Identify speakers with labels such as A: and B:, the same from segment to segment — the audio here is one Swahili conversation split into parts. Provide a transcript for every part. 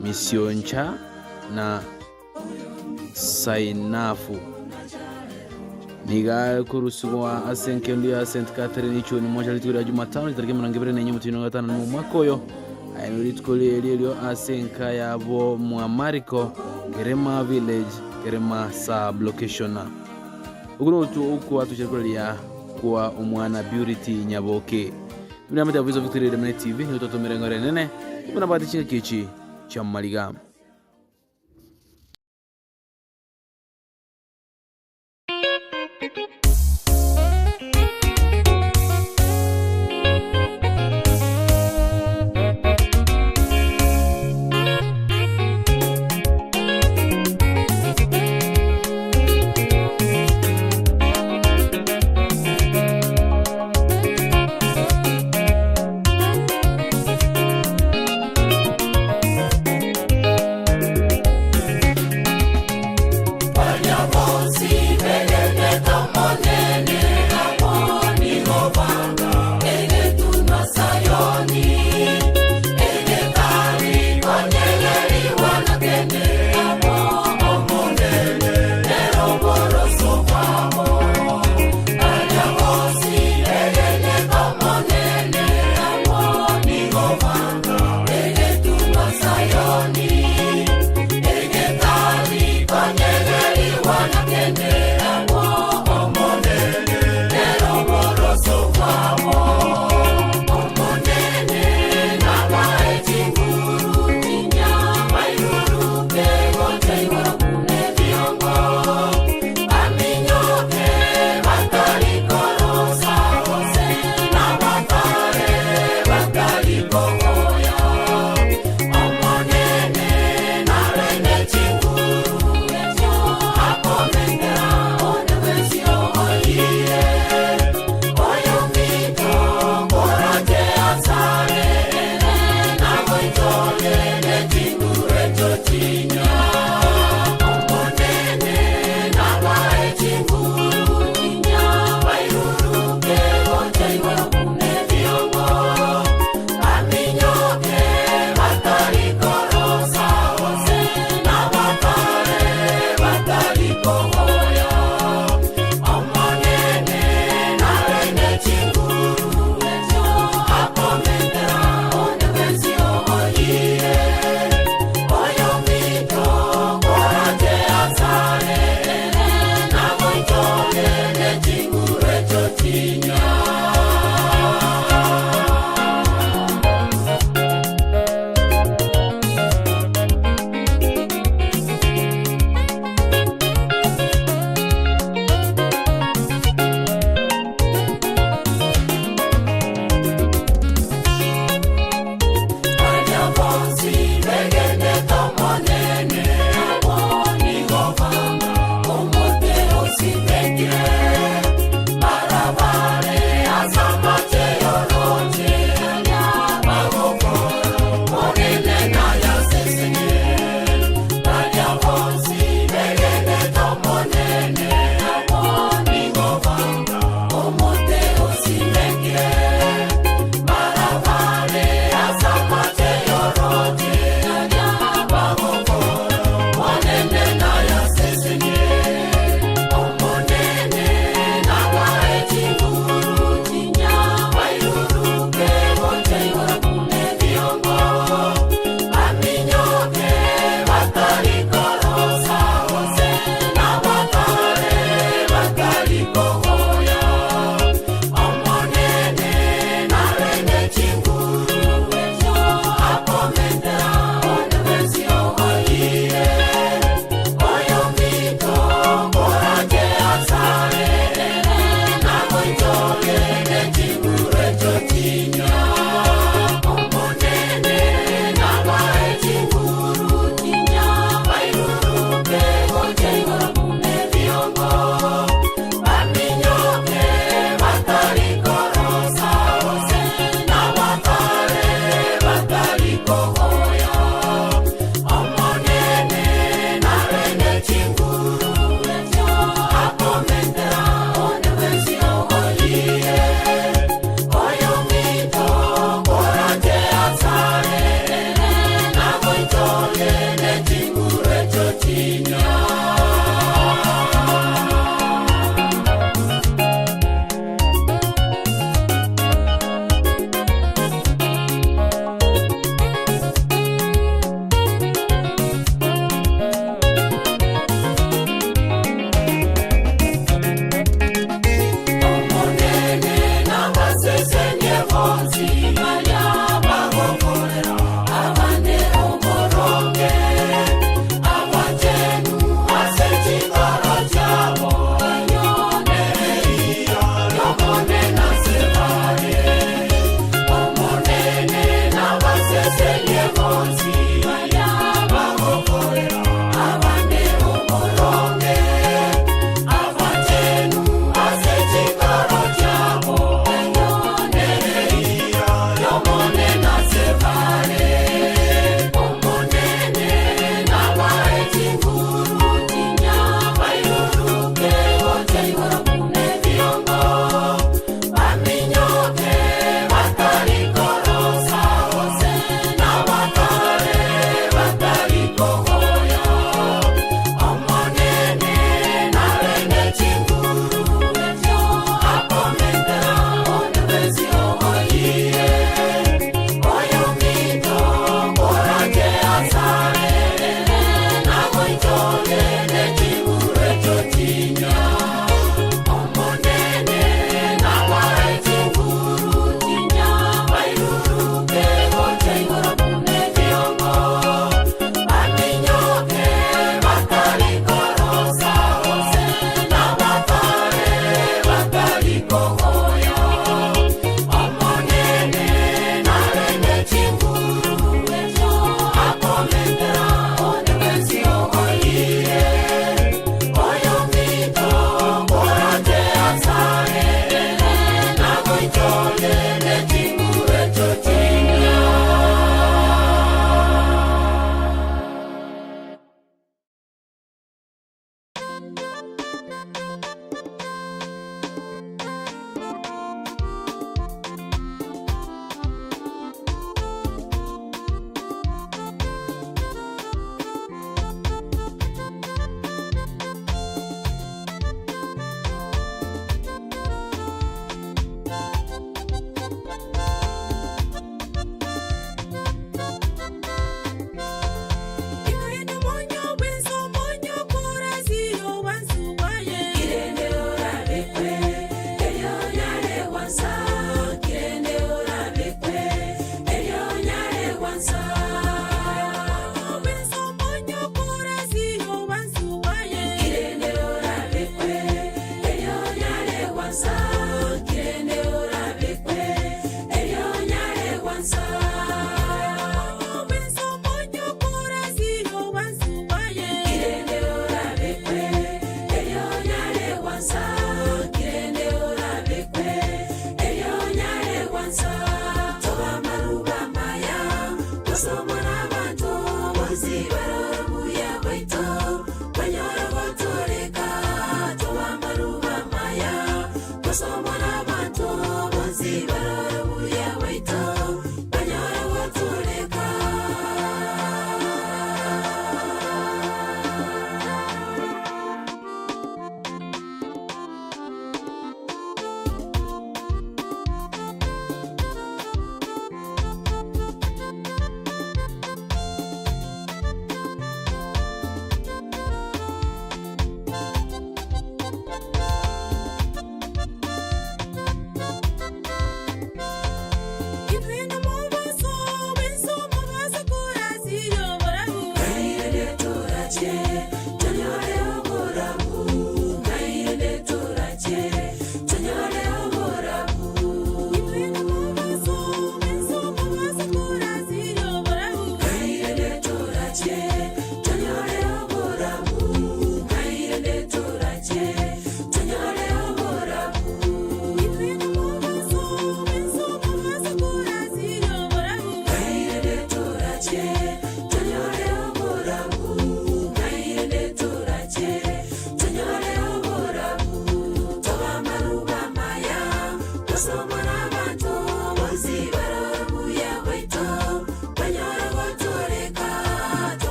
A: Misioncha na Sainafu. Niga kurusuwa asenke ndia St. Catherine icho ni moja litukuli ya Jumatano itariki mnangibire na nyumu tuinongatana na mwakoyo. Ayo litukuli elio asenka ya abo Mwamariko Kerema Village Kerema Sub Location. Uku watu chirikuli ya kuwa umwana Purity Nyaboke. Muna mata vizo Victoria Demene TV ni utoto mirengore nene. Muna bati chinga kichi cha Maliga.
B: Yeah.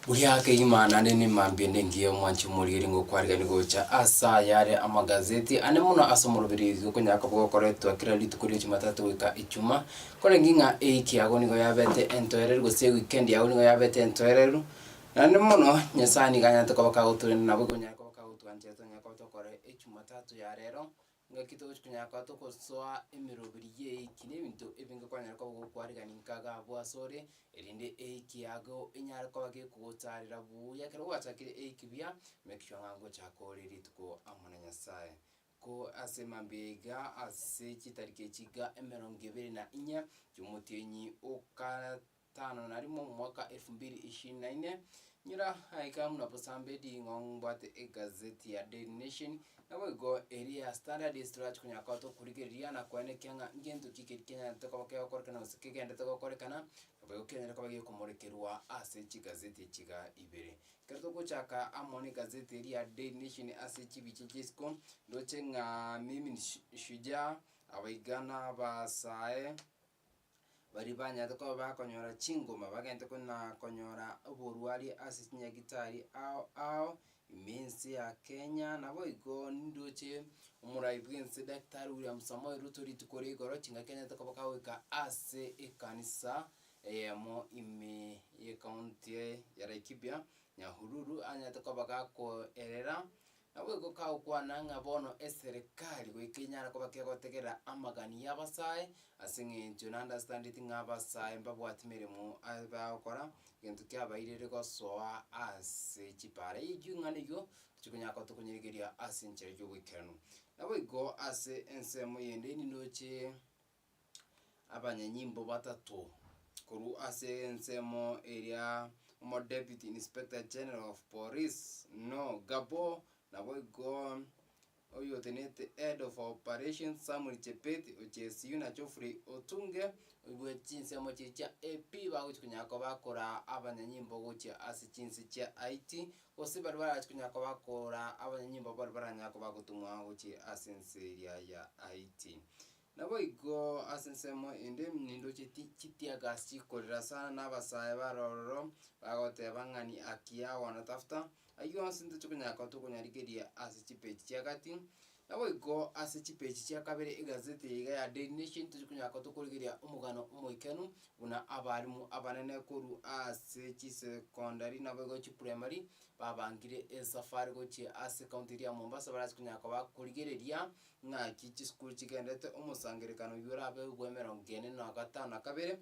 B: Buyake imana nene mambende ngiye mwanchi muri ngo kwariga ni gocha asa yare amagazeti ane muno asomorobirizo ko nyaka bwo koreto akira litukuri chimatatu wika ichuma kore nginga eiki ago nigo yabete entoerero go se weekend yago nigo yabete entoerero nane muno nyasani ganya to kabaka uture nabo ko nyaka kabaka utwanje to nyaka to kore ichumatatu ya rero ngakito kunyaka to ko soa emirobiriye ikine bintu ebinga kwa nyaka bwo kwariga ninkaga bwasore erinde eikiago inyara ko bage kugotarira buya kero watakire eikibia mekisho ngango chako rirituko amona nyasaye ko asemambega ase kitarike kiga 2024 cyumutenyi okatano narimo mu mwaka 2024 nyira haika muna posambedi ngombate egazeti ya Daily Nation nabwo area standard stretch kunyakato kurigeria na kwene kenga ngendo kikekenya tokabake korkana usikegenda tokorekana nabwo kenera kabage komorekerwa ase kigazeti kiga ibere kerto kuchaka amone gazeti ya Daily Nation ase kibichikisko ndoche nga mimi shuja abaigana basae bari banya ko bakonyora chingoma bagende kuna konyora oborwali asisinya gitari ao imensi ya Kenya nabo igo ndoche umurai bwense Dr. William Samoei Ruto ritukore goro chinga Kenya takabakaweka ase ekanisa mo ime ye county ya Laikipia Nyahururu anya takabaka ko erera nabo igo ka ukwana ngabono eserikali we Kenya ko bakegotegera amagani yabasaye asinge to understand it ngabasaye mbabwatimere mu abakora gento kyabayirere ko soa ase chipare ijungane yo tukunyaka tukunyigeria asinche ryo weekend nabo igo ase ensemo yende ni noche abanyanyimbo batatu kuru ase ensemo area mo deputy inspector general of police no Gabo nabo igo oyo tenete head of operations Samuel Chepet ochesiu na Geoffrey Otunge ubwe chinse mo chicha AP ba kunyako bakora abanyanyimbo gocha ase chinse cha IT osibari kunyako bakora abanyanyimbo baranyako bagutumwa gocha asenseria ya IT nabo igo asensemo ende mnindo chitiaga sikorera sana nabasaye barororo bagote bangani akia wanatafuta ayo asinto chukunyaka tukunyarigeria ase chipechi chakati nabo igo ase chipechi chakabere egazeti ya Daily Nation tukunyaka tukurigeria umugano umuikenu una abarimu abanene koru ase chisekondari nabo igo chiprimary babangire esafari gochi ase county ya Mombasa barasikunyaka bakurigeria ngaki school chigendete umusangerekano yurabe gwemero ngene na gatano kabere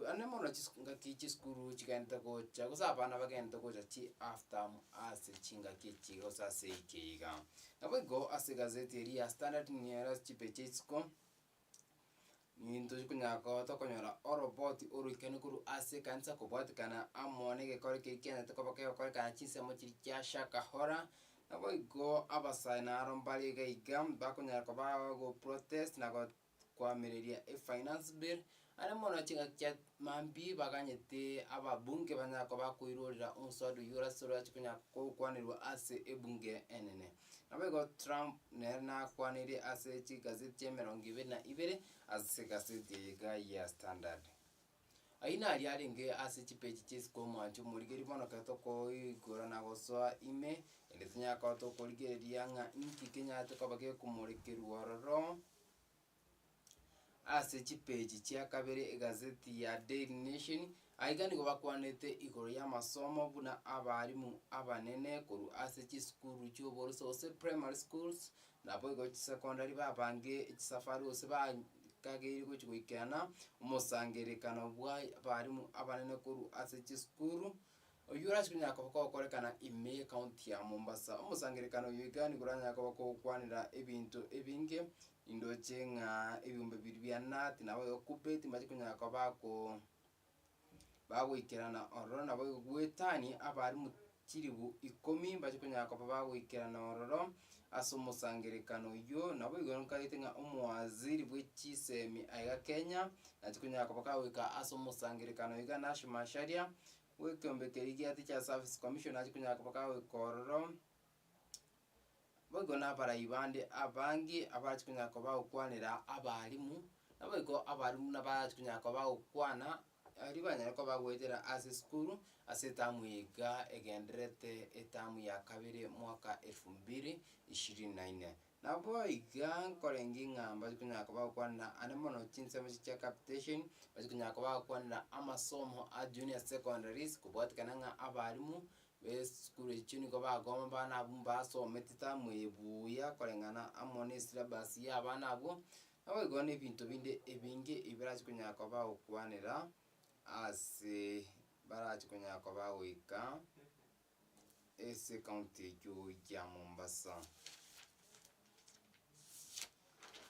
B: anemono chiskuru chikenta gocha kusapana bakenta gocha chi after ase chinga kichi gosase ikiga nabo go ase gazeti ria Standard niera chipechitsko ninto kunyako to konyora oroboti urikeni kuru ase kansa koboti kana amone ge kore ke kenya to kobake kore kana chinse mo chikyasha kahora nabo go abasaina arombali ge igam bakunyako ba go protest na go kwa mireria finance bill anemono chinga kya mambi baganyete ababunge banyako bakuirorira unsodu yura sura chikunya ko kwanirwa ase ebunge enene nabego Trump nerna kwaniri ase chigazeti chemerongibe na ibere ase gazeti ya Standard aina ali alinge ase chipeji chisko mwanju muligeri bono kato ko igora na gosoa ime eletinya ka to koligeria nga inki Kenya to kabage kumurikiru ororo ase chipeji chia kabere gazeti ya Daily Nation aigani gobakwanete igoro ya masomo buna abarimu abanene kuru ase chiskuru cyo boroso se primary schools na boy secondary babange safari ose ba kageri go chwikana umusangerekano bwa abarimu abanene kuru ase chiskuru oyurash kunya ko korekana ime county ya Mombasa umusangerekano yigani guranya ko kwanira ebintu ebinge indoche nga ebimbe birbyana tinawe kupeti maji kunya ko bako bagwikirana ororo nabo gwetani abari mukiribu 10 baje kunya ko bagwikirana ororo asumusangerekano yo nabo igonka itinga umwaziri bw'ikisemi aiga Kenya atikunya ko bakawika asumusangerekano iga National Sharia wekombekerigia Teacher Service Commission atikunya ko bakawika ororo bagona para ibande abangi abachikunya ko bakwanira abarimu nabo igo abarimu nabachikunya ko bakwana aribanya ko bagwetera ase skuru ase tamuiga egendrete etamu ya kabiri mwaka 2024 nabo iga korengi ngamba kunya ko bakwana anemono chinse mu cha capitation bakunya ko bakwana amasomo a junior secondaries kubwatikana nga abarimu be skuru chini ko bagoma bana bumba so metita muebuya korengana amone syllabus ya bana abo nabo igo ne bintu binde ebinge ibiraje kunya ko bakwanira ase baraje kunya ko bawika ese county ya Mombasa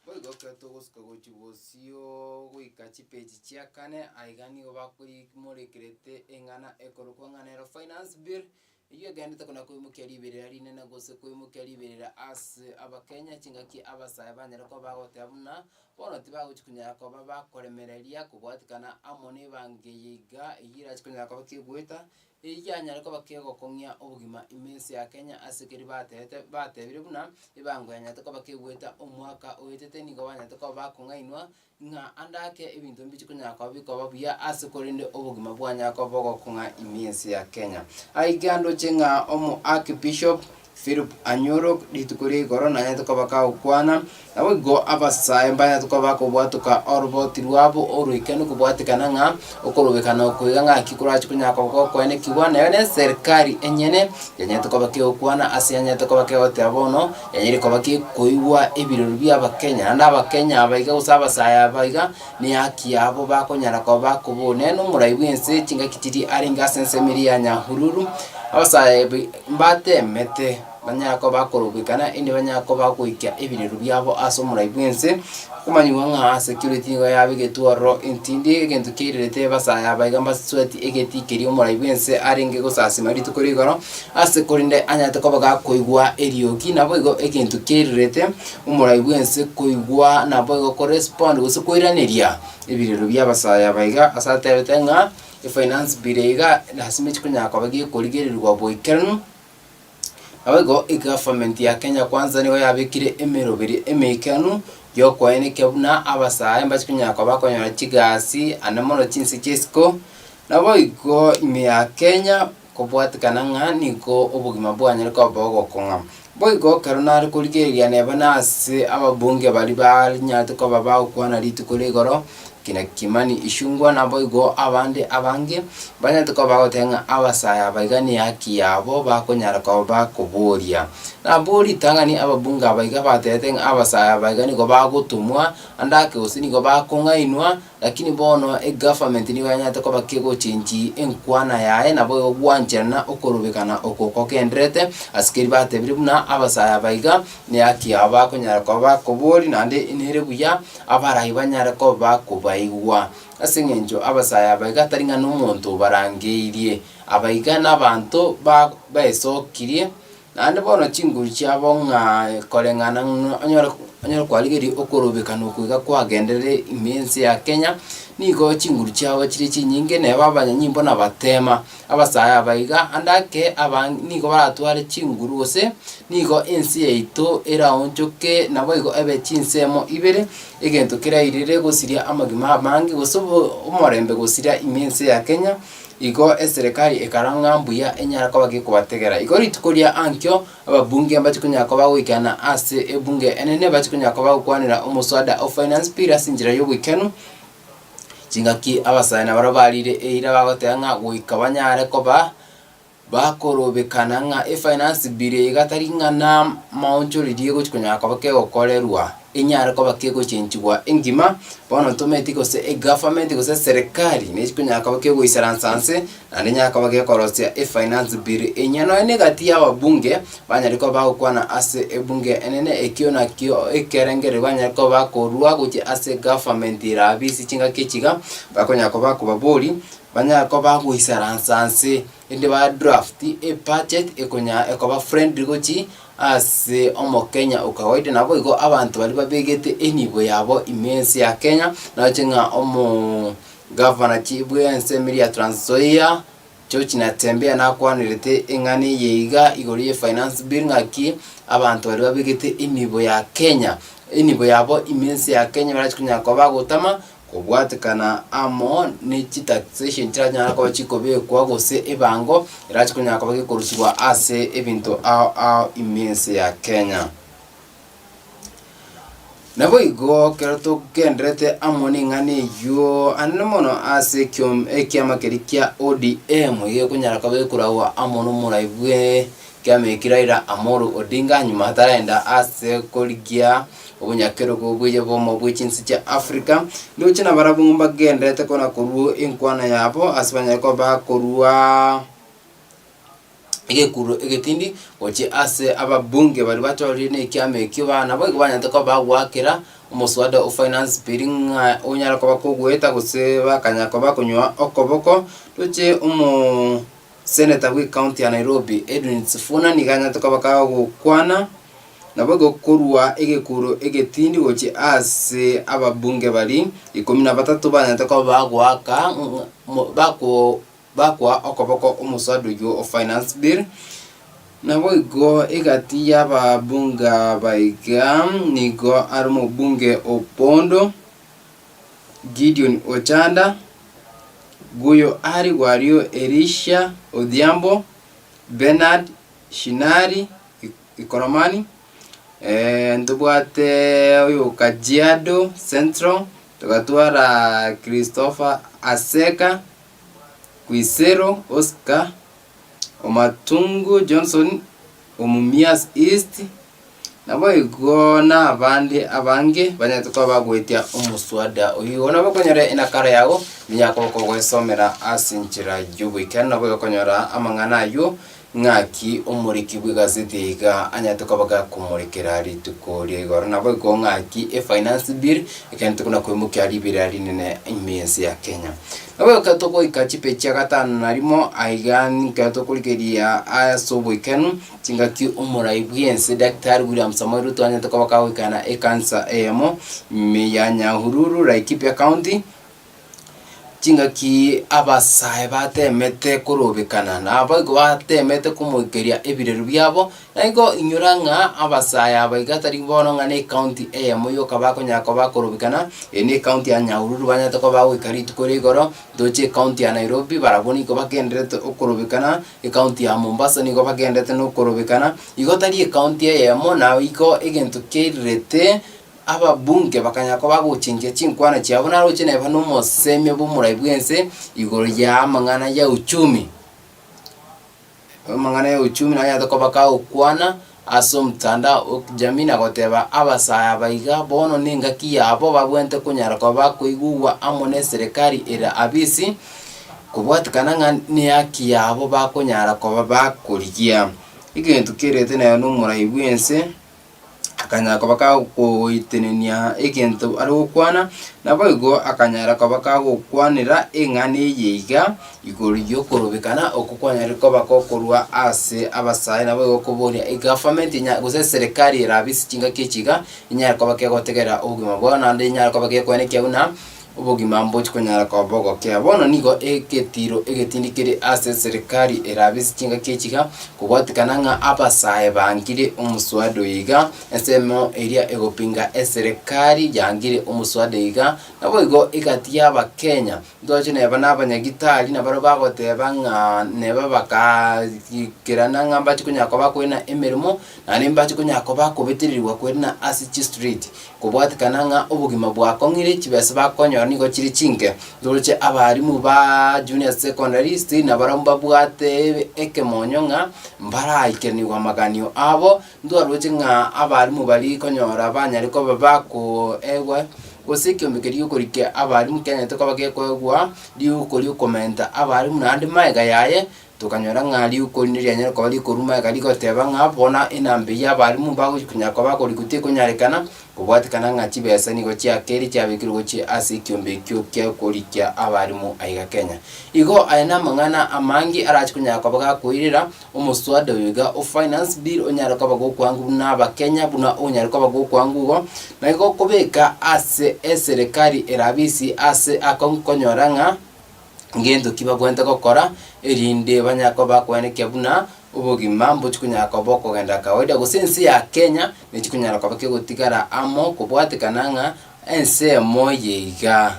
B: boigo kato gosko gochibosio wika chipeji chiakane aigani obakuri morekerete engana ekoroko ngana finance bill iyo gandi takona ko mukyaliberera rinene gose ko mukyaliberera as abakenya chingaki abasaya banyera ko bagote abuna bono tibago chikunya ko bakoremereria kubwatikana amone bangeyiga iyira chikunya ko bakigweta iyanya ko bakego konya obugima imensi ya Kenya asekeri batebire buna ibangwanya to ko bakigweta omwaka oyetete ni gabanya to ko bakungainwa nga andake ebintu mbikunya ko biko babuya asekorinde obugima bwanya ko bogo kunga imensi ya Kenya aigando chenga omu Archbishop Philip Anyoro ditukuri corona ya to baka ukwana nawe go abasaya mbanya to baka bwatuka orboti rwabo oruikenu kubwatikana nga okorobekana okuyanga kikura chikunya ko kwene kiwana yone serikali enyene yenye to baka ukwana asiyanya to baka ote abono yenye ko baka kuiwa ebiruru bya Bakenya anda Bakenya abaiga usaba saya abaiga ni haki yabo bakonyara ko bakubone no muraibwense chinga kitiri aringa sensemiri ya Nyahururu abasaya mbate mete banyako bakorobekana indi banyako bakuikia ebirero byabo asomura ibwense kumanywa nga security ngo yabigetuaro intindi egento kirete basaya bagamba sweti egeti kiri omura ibwense arenge gosasima ritukorigoro ase korinde anyate ko baga koigwa erioki nabo igo egento kirete omura ibwense koigwa nabo igo correspond gusokoiraneria ebirero byabasaya baiga asate betenga finance birega lasime chikunya ko bagi korigererwa boikernu abego government ya Kenya kwanza niho yabikire emerobiri emekanu yo kwaene kebuna abasaya mbachikunya ko bakonyora kigasi anamono chinsi chesko nabo igo ime ya Kenya kubwatikana ngani ko obugima bwanya ko bogo konga boigo karunari kurigeria nebana ase ababunge bali banyate ko baba ukwana ritukoregoro kina Kimani Ichung'wah nabo igo abande abange banyate ko bagotenga abasaya baigani haki yabo bakonyara ko bakuburia naburi tangani ababunga baiga batetenga abasaya baigani go bagutumwa andake usini go bakungainwa lakini bono government ni wanyate ko bakego chenji enkwana yae nabo gwanjana okorubikana okoko kendrete askeri batebire buna abasaya baiga ne akiaba kunyara ko bakobori nande inere buya abarahi banyara ko bakubaigwa asengenjo abasaya baiga taringa n'umuntu barangeirie abaiga n'abantu baesokirie nande bono chinguru cyabo nka korengana anyora kwaligeri okorobekana okuiga kwagendere imensi ya Kenya nigo chinguru cyabo kiri kinyinge ne babanya nyimbo na batema abasaya baiga andake nigo baratware chinguru ose nigo ensi yeito era onjoke nabo igo ebe chinsemo ibere egento kira irire gosiria amagima mangi gosobo umorembe gosiria imensi ya Kenya igo eserikali ekaranga mbuya enyara ko bagikubategera igo ritukoria ankyo ababunge mbachikunya ko bagwikana ase ebunge enene bachikunya ko bagukwanira umuswada of finance pira sinjira yo wikenu chingaki abasana barabarire eira bagotanga gwikabanyare ko bakorobekana nga finance bire igatari ngana maunjo ririe gochikunya ko bakegokorerwa inyara ko bakego chenjigwa engima bono automatic ose government ose serikali nechikunya ko bakego isaransanse ande nyaka bakekorosia finance bill enyano negati ababunge banyariko bagukwana ase ebunge enene ekiona kio ekerengere banyariko bakorwa guchi ase government irabisi chinga kechiga bakonya ko bakubabori banyariko baguisaransanse inde ba draft e budget ekonya ekoba friendly guchi ase omo Kenya ukawaida nabo igo abantu bali babegete enibo yabo imensi ya Kenya na chenga omo governor chibwe ensemiri ya Trans Nzoia chochi natembea na kwanirete engani yeiga igoriye finance bill ngaki abantu bali babegete enibo ya Kenya enibo yabo imensi ya Kenya barachikunya ko bagutama kubwatikana amo ni taxation kiranya ko chikobe kwa gose ebango irachikunya ko bagikorusibwa ase ebinto a imense ya Kenya nabo igo kerato kendrete amoni ngani yo anomono ase kyom ekyama kerikia ODM ye kunyara ko bagikurawa amono muraibwe kyamekiraira Amoro Odinga nyuma taraenda ase koligia obunyakero bwije bomo bwichinsi cha Africa ndoche na barabumba gendete kona kuruo inkwana yabo asibanya ko bakorua igekuru igetindi oche ase ababunge bali batori ne kyame kibana bo banyante ko bagwakira umuswada of finance bill onyara ko bakogweta guseba kanyako bakunywa okoboko ndoche senator we county ya Nairobi Edwin Sifuna niganya to bakagukwana nabago kurwa egekuru egetindi gochi ase ababunge bali 13 banyate ko bagwaka bakwa okoboko umuswadu yo of finance bill nabo igo egati yababunga baiga nigo arimo bunge Opondo Gideon Ochanda Guyo Ari Wario Elisha Odhiambo Bernard Shinari Ikoromani ndubwate uyu Kajiado Central tukatwara Christopher Aseka Kwisero Oscar Omatungu Johnson Omumias East nabo igona abandi abange banyatuko bagwetia umuswada uyu nabo konyora inakara yago nyako kogwesomera asinchira jubwikana nabo konyora amangana yo ngaki umuriki bw'igazeti ga anyatuko baga kumurikira ritukore goro nabo go ngaki finance bill ikantu kuna kwemuka ari birari nene imensi ya Kenya nabo katoko ikachipe cha gatano narimo aigani katoko likeria asobwikanu chingaki umurai bwiense Dr. William Samoei Ruto anyatuko bakawikana cancer emo meyanya hururu Laikipia County chingaki abasaye batemete kurobekana nabo batemete kumukeria ebireru byabo naiko inyuranga abasaye abagatari bono ngane county moyo kabako nyako bakorobekana ene county ya Nyahururu banyata ko bawikari tukore goro doche county ya Nairobi baraboni ko bakendrete okorobekana county ya Mombasa niko bakendrete no korobekana igotari county ya na iko egento kerete ababunge bakanyako baguchinje chinkwana cyabona ro cyane bano moseme bumurai bwense igoro ya mangana ya uchumi na ya ko bakao kwana aso mtandao jamii na goteba abasaya baiga bono ninga kiyabo babwente kunyara ko bakoigwa amone serikali era abisi kubwatikana nga ni akiyabo bakonyara ko bakurigia igentu kirete nayo n'umurai bwense akanyara ko bakagoitenenia igentu ari gukwana naboigo akanyara ko bakagokwanira engane yiga iguru ryo kurubikana okukwanyara ko bakokorwa ase abasaye naboigo kuboria government nya guze serikali irabisi kinga kichiga inyara ko bakegotegera ubugima bwana ndi inyara ko bakekwenekia una ubugima mbochi kunyara ko bogo ke bono nigo eketiro egetindikire ase serikali erabisi kinga kichiga kubwatikana nga abasaye bangire umuswado yiga esemo area egopinga serikali yangire umuswado yiga naboigo igatia abakenya ndoje neba nabanyagitali nabaro bagoteba nga neba bakakirana nga mbachi kunyara ko bakwena emerimo nani mbachi kunyara ko bakobetirirwa kwena ase street kubwatikana nga ubugima bwakongire kibese bakonyo nigo kiri chinke doloche abarimu ba junior secondary still nabaramba bwate ekemonyo nga mbara ikenirwa maganio abo ndwaroche nga abarimu bari konyora banyariko babako ewe gusiki ombekeri ukorike abarimu Kenya tokabagekwegwa liukori ukomenta abarimu nandi maiga yaye tukanyora ngari ukorinira nyara ko bari kuruma gari goteba ngabona inambe y'abarimu bagukunya ko bakori gutie kunyarekana kubwatikana ngachi besa nigo kya keri kya bikirwo ki asikyombe kyo kya korikya abarimu aiga Kenya igo ayana mangana amangi arachikunya ko bagakwirira umuswada wiga o finance bill onyara ko bagokwangu n'aba Kenya buna onyara ko bagokwangu go na igo kubeka ase serikali erabisi ase akonkonyora nga ngendo kibagwenta gukora erinde banyako bakwenekia buna ubugima mbuchikunyako boko genda kawaida gusensi ya Kenya nichikunyara ko bakegotigara amo kubwatikana nga ense moyiga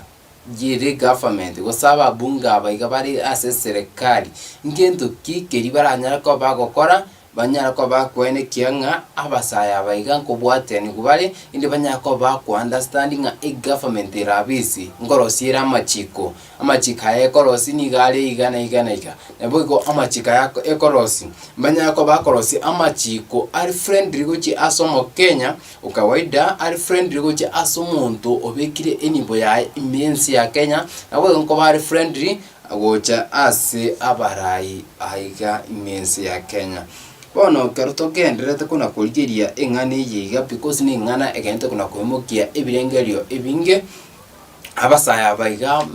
B: gire government gusaba bunga baiga bari ase serikali ngendo kikeri baranyara ko bagokora banyara ko bakwenekia nga abasaya baiga kubwateni kubale indi banyara ko understanding nga government irabisi ngorosira amachika ekorosi ni gale igana nebogo amachika yako ekorosi banyara ko bakorosi amachiko ari friendly guchi asomo Kenya ukawaida ari friendly guchi asomuntu obekire enimbo ya immense ya Kenya nabo ngo bari friendly agocha ase abarai aiga immense ya Kenya bono karuto genderete kuna kurigiria engane yiga because ni ngana egente kuna kwemukia ebirengerio ebinge abasaya baiga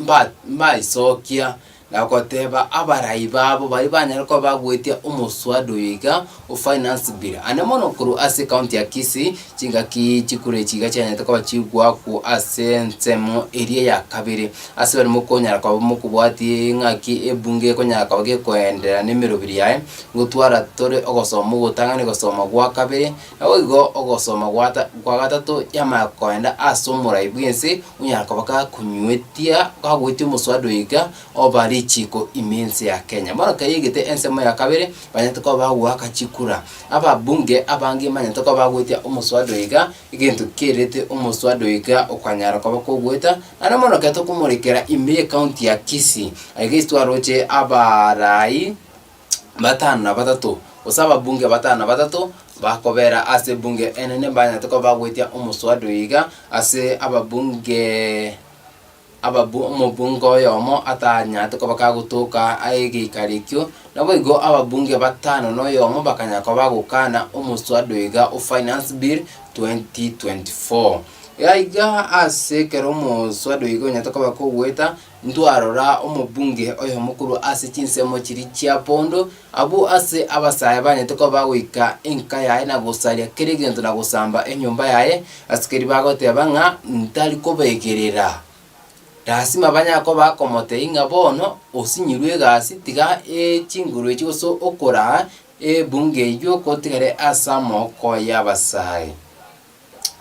B: maisokia nakoteba abarai babo bari banyara ko bagwetia umuswado yiga o finance bill ane mono kuru ase county ya Kisii kinga kikure kiga cyane to kwachigwa ku ase nsemo area ya kabiri ase bari mukonyara kwa mukubwati ngaki ebunge konyara kwa kwendera nimero biri yae ngutwara tore ogosoma gutangane gosoma gwa kabiri nawigo ogosoma gwa gatatu yama kwenda asomura ibwense unyara kwa kunywetia kwa gwetia umuswado yiga obari chiko immense ya Kenya mara kayigete ensemo ya kabere banyatoko bagwa kachikura aba bunge abangi manyatoko bagwetia umuswado yiga igento kerete umuswado yiga okanyara kwa bakogweta ana mara kato kumurikera ime county ya Kisii aigestwa roche abarai batana batatu usaba bunge batana batatu bakobera ase bunge enene banyatoko bagwetia umuswado yiga ase ababunge mubungo yomo atanya to bakagutuka aigikarikyo naboigo ababunge batano no yomo bakanyako bagukana umuswado yiga o finance bill 2024 yaiga ase kero umuswado yiga nyatoko bakogweta ndwarora umubunge oyo mukuru ase kinsemo kiri kya pondo abu ase abasaya banyatoko bagwika enka yae na gusalia kirigento na gusamba enyumba yae asikeri bagoteba nga ntali kobegerera dasima banyako bakomote inga bono osinyirwe gasi tiga chinguru ekiso okora bunge yo kotigare asamo ko yabasaye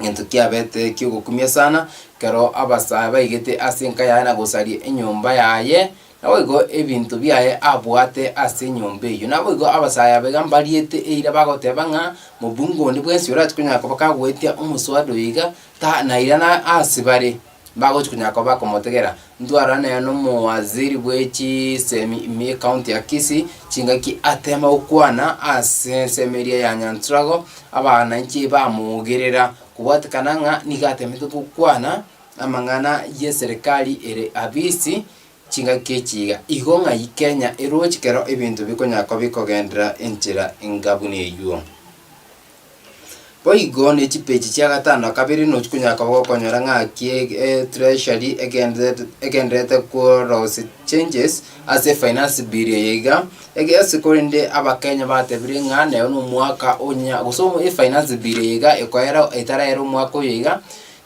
B: ngento kiabete kigukumye sana kero abasaye baigete asinka yana gusari enyumba yaye nawigo ebintu byaye abwate ase nyombe yo nawigo abasaye begambariete eira bagoteba nga mubungo ndi bwensi ora tukunya ko bakagwetia umuswado yiga ta nairana asibare bago kunyako bako motegera ndwara na no mu waziri bwechi semi county ya Kisii chingaki atema ukwana asensemeria ya Nyantrago abana nchi bamugerera kubwatikananga nigatemete kukwana amangana ye serikali ere abisi chingaki chiga igonga ikenya erochikero ebintu bikonyako bikogendera enchira ingabune yuo Boigo ne chipechi chia gatano kabiri no chikunyaka bokonyora ng'aki treasury egendete rose changes as a finance bill yiga asikorinde abakenya batebire ngane no mwaka onya gusomo finance bill yiga ekoera etarero mwaka yiga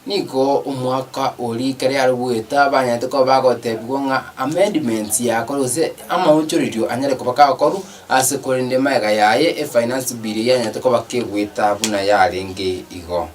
B: niko umwaka oli kare arubweta banyate ko bagotebwo nga amendments yakorose amauchoririo anyare kubaka akoru asikorinde mega yaye finance bill yanyate ko bakegweta buna yarenge igo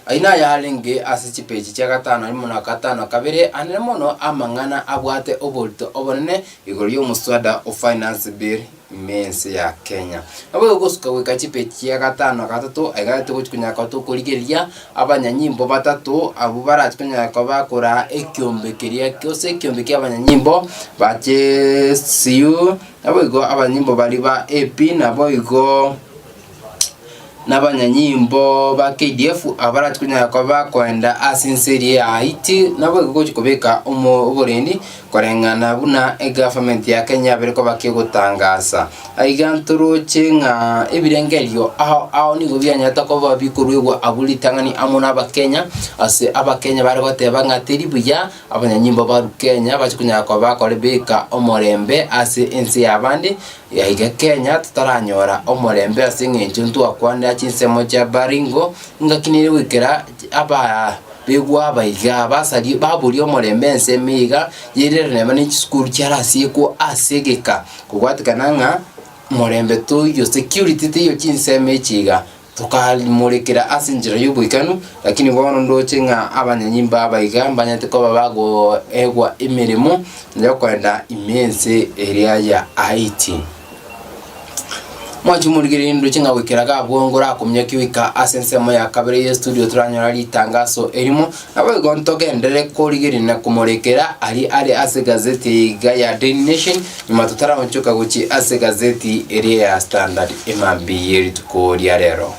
B: aina yarenge asichipechi cha gatano ari muna gatano kabere anere mono amangana abwate obolto obonene igoryo muswada of finance bill mense ya Kenya abo gosuka weka chipechi ya gatano gatatu agate kunyaka to kurigeria abanyanyimbo batatu abubara kunyaka bakora ekyombekeria kyose ekyombekeria abanyanyimbo bache siu abo igo abanyimbo bali ba AP nabo igo n'abanyanyimbo ba KDF abarati kunyaka bakwenda asinseri ya Haiti nabo igo kikobeka uburendi korengana buna government ya Kenya bereko bakigutangasa aiganturo chenga ebirengerio aho nigo byanyata ko babikurwego abulitangani amona abakenya ase abakenya bari bateba ngateri buya abanyanyimbo ba Kenya bakikunyaka bakorebeka omorembe ase ensi yabandi yaiga Kenya tutaranyora omorembe ase ngenjuntu akwanda chinsemo cha baringo ngakinire wikera aba begwa baiga basali babuli omorembe ensemiga yerere nemani school cyarasiye ko asegeka kugwatikananga morembe to yo security te yo chinseme chiga tukamurekera asinjira y'ubwikanu lakini bono ndocenga abanyanyimba baiga mbanyate ko babago egwa imirimo nyo kwenda imense area ya Haiti Mwachi murigiri ndo chinga wikiraga bwongora kumyakiwika asensemo ya kabere ya studio turanyora litangaso erimo abago ntogendere ko rigiri na kumurekera ali ase gazeti ya Daily Nation nyuma tutara onchoka guchi ase gazeti area ya Standard MB yeri tuko rero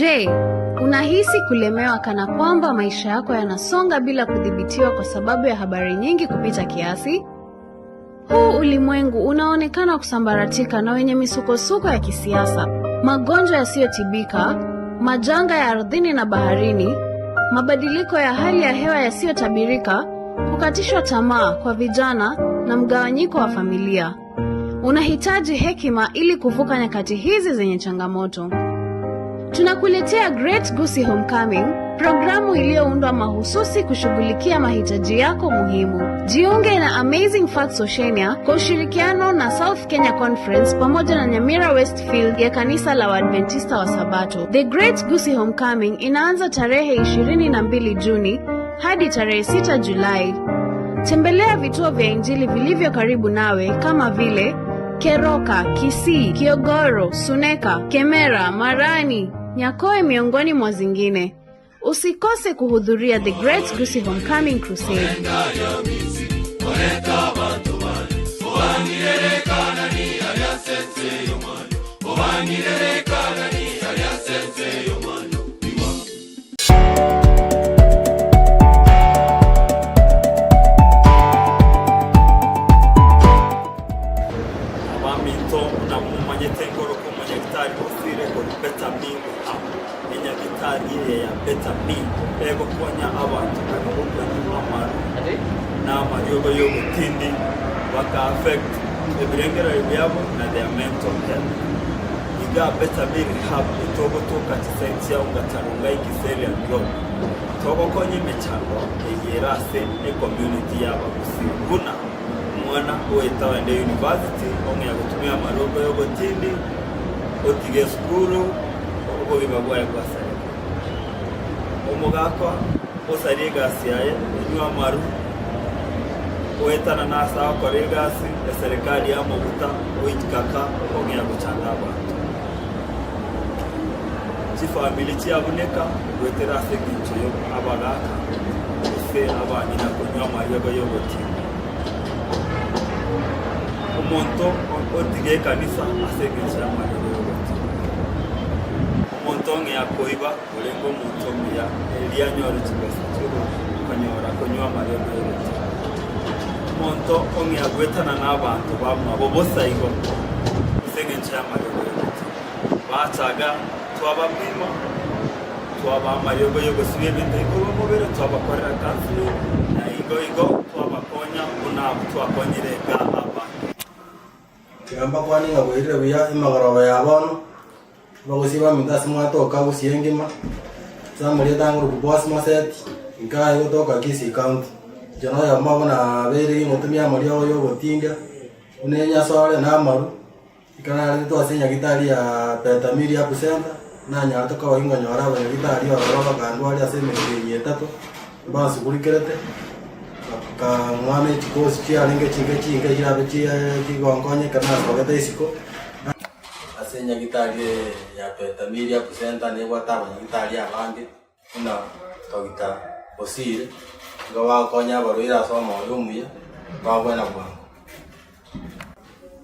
C: Je, unahisi kulemewa kana kwamba maisha yako yanasonga bila kudhibitiwa kwa sababu ya habari nyingi kupita kiasi? Huu ulimwengu unaonekana kusambaratika na wenye misukosuko ya kisiasa, magonjwa yasiyotibika, majanga ya ardhini na baharini, mabadiliko ya hali ya hewa yasiyotabirika, kukatishwa tamaa kwa vijana na mgawanyiko wa familia. Unahitaji hekima ili kuvuka nyakati hizi zenye changamoto. Tunakuletea Great Gusii Homecoming, programu iliyoundwa mahususi kushughulikia mahitaji yako muhimu. Jiunge na Amazing Facts Oceania kwa ushirikiano na South Kenya Conference pamoja na Nyamira Westfield ya kanisa la Waadventista wa Sabato. The Great Gusii Homecoming inaanza tarehe 22 Juni hadi tarehe 6 Julai. Tembelea vituo vya Injili vilivyo karibu nawe kama vile Keroka, Kisii, Kiogoro, Suneka, Kemera, Marani, Nyakoe miongoni mwa zingine. Usikose kuhudhuria The Great Gusii Homecoming Crusade.
D: Better me, ego kuanya abantu bakubwa n'amara nama yo mutindi waka affect ebirengera byabo na their mental health. Iga better me rehab itogo toka tisentia ungatarunga ikiseri and God togo konye mechango yeyerase e community yaba kusinguna omwana oeta wende university ong'ea gutumia marogo y'ogotindi otige sukuru obogima bwaye bwasare omugakwa osari egasi yaye enywa amaru oetana nasa akora egasi eserikali y'amaguta oitikaka ong'ea guchanga abantu chifamili chiaboneka gwetera ase eng'encho abagaka ase abanyina konywa amarogo y'ogotindi omonto otige ekanisa ase eng'encho y'amarogo y'ogotindi omonto ong'ea koiba orenga omonto omuya erianyora chibesa konyora konywa amarogo y'ogotindi omonto ong'ea gwetana n'abantu bamwe abo bosaigo ase eng'encho y'amarogo y'ogotindi bachaga twabapima twaba amarogo y'ogosiba ebintu ebikorwa omubiri twabakorera counseling na igo twabakonya bunabo twakonyerega abantu
E: kigamba kwaninga bwirire buya emagoroba y'abono bagosiba mitasi mwatoka gusia engima samuli etanguru kubosi maseti nkaye gotoka Kisii County jono yamabona beri mutumia amarogo y'ogotindya unenya sore n'amaru ikana twasenya gitari ya Petamiri ya Center nanya atoka wainga nyora bane gitari ya roba kandwali asemeje yetatu basi kulikerete ka mwame chikosi chia linge chinge jirabe chia kigongonye kana bagata isiko asenya gitari ya Petamiri ya Center ne gwataba gitari ya bandi una togita osire ngawa konya baroira soma yumuya babwana bwangu.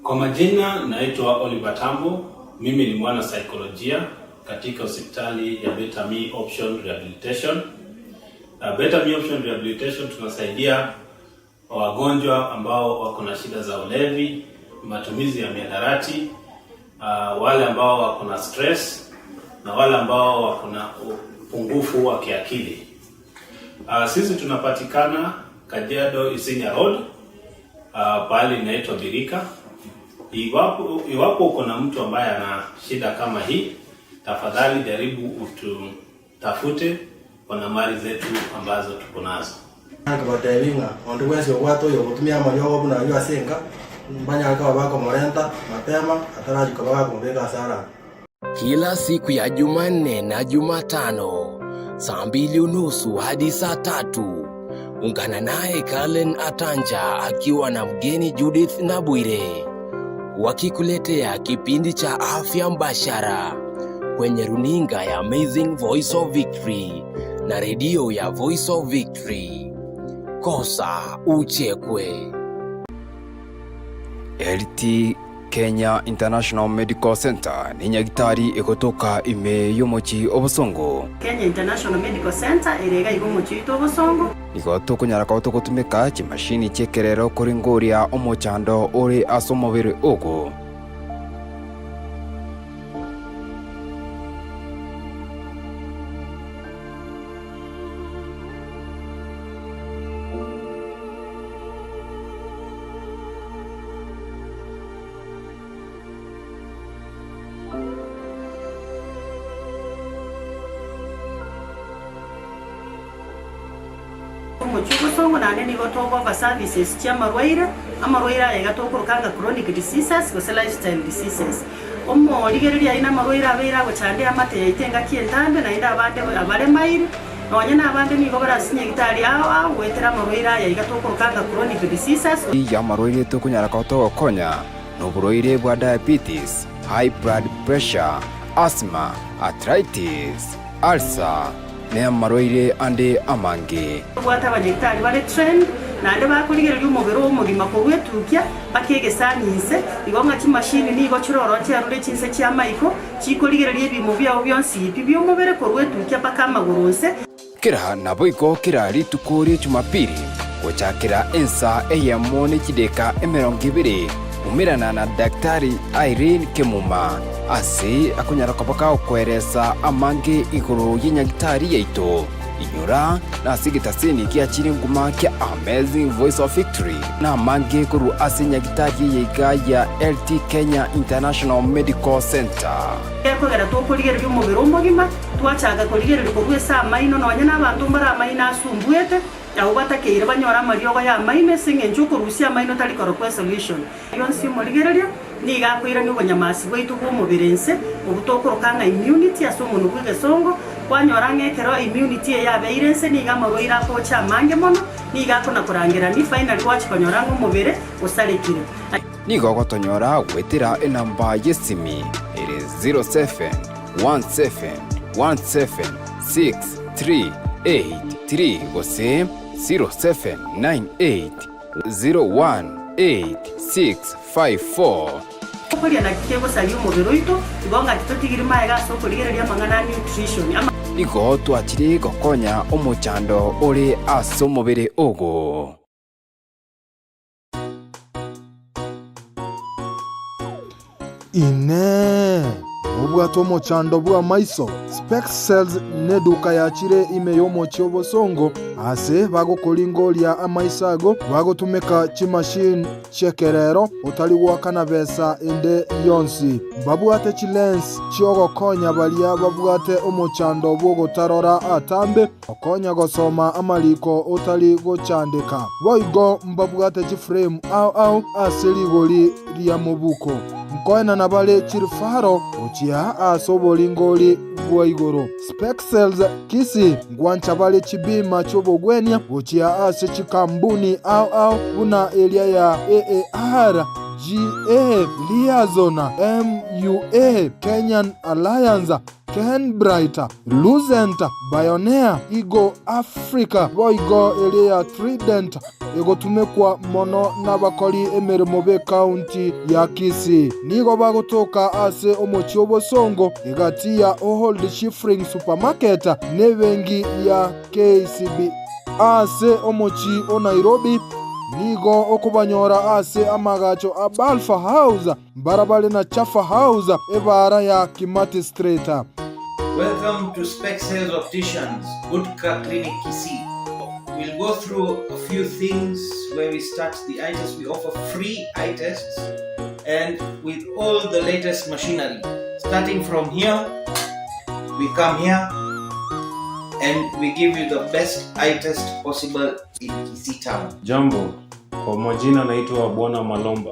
F: Kwa majina naitwa Oliver Tambo, mimi ni mwana saikolojia katika hospitali ya Betami Option Rehabilitation. Betami Option Rehabilitation tunasaidia wagonjwa ambao wako na shida za ulevi, matumizi ya mihadarati, wale ambao wako na stress na wale ambao wako na upungufu wa kiakili. Sisi tunapatikana Kajiado Isinya Road, pahali inaitwa Birika. Iwapo uko na mtu ambaye ana shida kama hii, tafadhali jaribu utafute kwa nambari zetu ambazo tuko nazo.
E: Akabatelinga onde wese wato yo gutumia amarogo buna yo asenga mbanya akaba bako morenta mapema ataraji kwa kumbeka sara.
G: Kila siku ya Jumanne na Jumatano saa 2:30 hadi saa 3 ungana naye Kalen Atanja akiwa na mgeni Judith Nabwire wakikuletea kipindi cha afya mbashara kwenye runinga ya Amazing Voice of Victory na redio ya Voice of Victory. Kosa uchekwe.
H: LT Kenya International Medical Center ni nyagitari ikotoka ime yomochi obosongo.
I: Kenya International Medical Center erega igomochi obosongo.
H: Igoto kunyaraka otokotumika chimashini chekerero kuringoria omochando ore asomobere ogo.
I: Omochuko songo nane ni gotogo va services chia amarwaira egatoko kanga chronic diseases go lifestyle diseases omo ligereria ina marwaira abera go chande amate yaitenga kientambe na ida abande abare mairi nonya na abande ni go barasinye gitari aho wetera marwaira ya egatoko kanga chronic diseases
H: ya marwaira to kunyaraka otogo konya no burwaire bwa diabetes, high blood pressure, asthma, arthritis, ulcer ne marwaire ande amange
I: gwata abanyagitari bare trend nande bakurigereria umubiri w'umugima ko gwetukia bakegesanise igonga kimashini nigo kiroro cyarure kinse cya maiko kikorigereria ibimo byawo byonsi ibyo umubiri ko gwetukia bakamagurunse
H: kira nabo iko kira ritukuri Jumapili gochakira ensa eyamone kideka 20 umirana na Daktari Irene Kemuma ase akunyaraka baka kweresa amange iguru y'inyagitari yaito inyura na sigitasini kiachiri nguma kia Amazing Voice of Victory na amange guru ase nyagitari yiga ya LT Kenya International Medical Center
I: yakogera tokorigerera by'umubiri w'umugima twacaga korigerera ko gwesa amaino nonya n'abantu mbara amaina asumbuete abo batakeire banyora mariogo ya maine singenje okurusia maino tari korokwe solution yonsi moligereria ni gakwira ni obonyamasi bwaitu bw'omubirense obutokorokanga immunity ase omondu bw'egesongo kwanyora ng'ekero immunity eyabeirense niga amarwaire akocha amange mono niga akona kurangira ni finally gwachikonyora ng'omubere osarekire
H: nigo gotonyora gwetera enamba yesimi ere 0717176383 gose 0798018654
I: okuria na kikego sali omubere oito igonga titotigiri maega ase okorigereria amang'ana nutrition
H: igo twachire gokonya omochando ore ase omubere ogo.
J: Ine obwato omochando bwa maiso Specs Cells neduka yachire ime yomochi obosongo ase bagokolingoria amaisago bagotumeka chimashini chekerero otali gwakana besa ende yonsi babwate chilens chiogokonya balia babwate omochando bwogotarora atambe okonya gosoma amaliko otali gochandika boigo mbabwate chiframe au ase ligori ria mobuko mkoena na bale chirifaro uchia asobolingoli bwa igoro. Specs Cells kisi ngwancha bale chibima chobogwenya uchia ase chikambuni au una elia ya AAR GA Liazona MUA Kenyan Alliance Kenbrighter Lucent Bioneer Igo Africa boigo elia Trident egotumekwa mono n'abakori emirimo be county ya Kisii nigo bagotoka ase omochi obosongo egati ya Old Shifring Supermarket nebengi ya KCB ase omochi o Nairobi nigo okubanyora ase amagacho a Balfa House barabale na Chafa House ebara ya Kimati Street.
K: Welcome to Specs Cells Opticians, Budka Clinic Kisii. We'll go through a few things where we start the eye test. We offer free eye tests and with all the latest machinery. Starting from here, we come here and we give you the best eye test possible in Kisii town.
L: Jambo, kwa majina naitwa Bwana Malomba,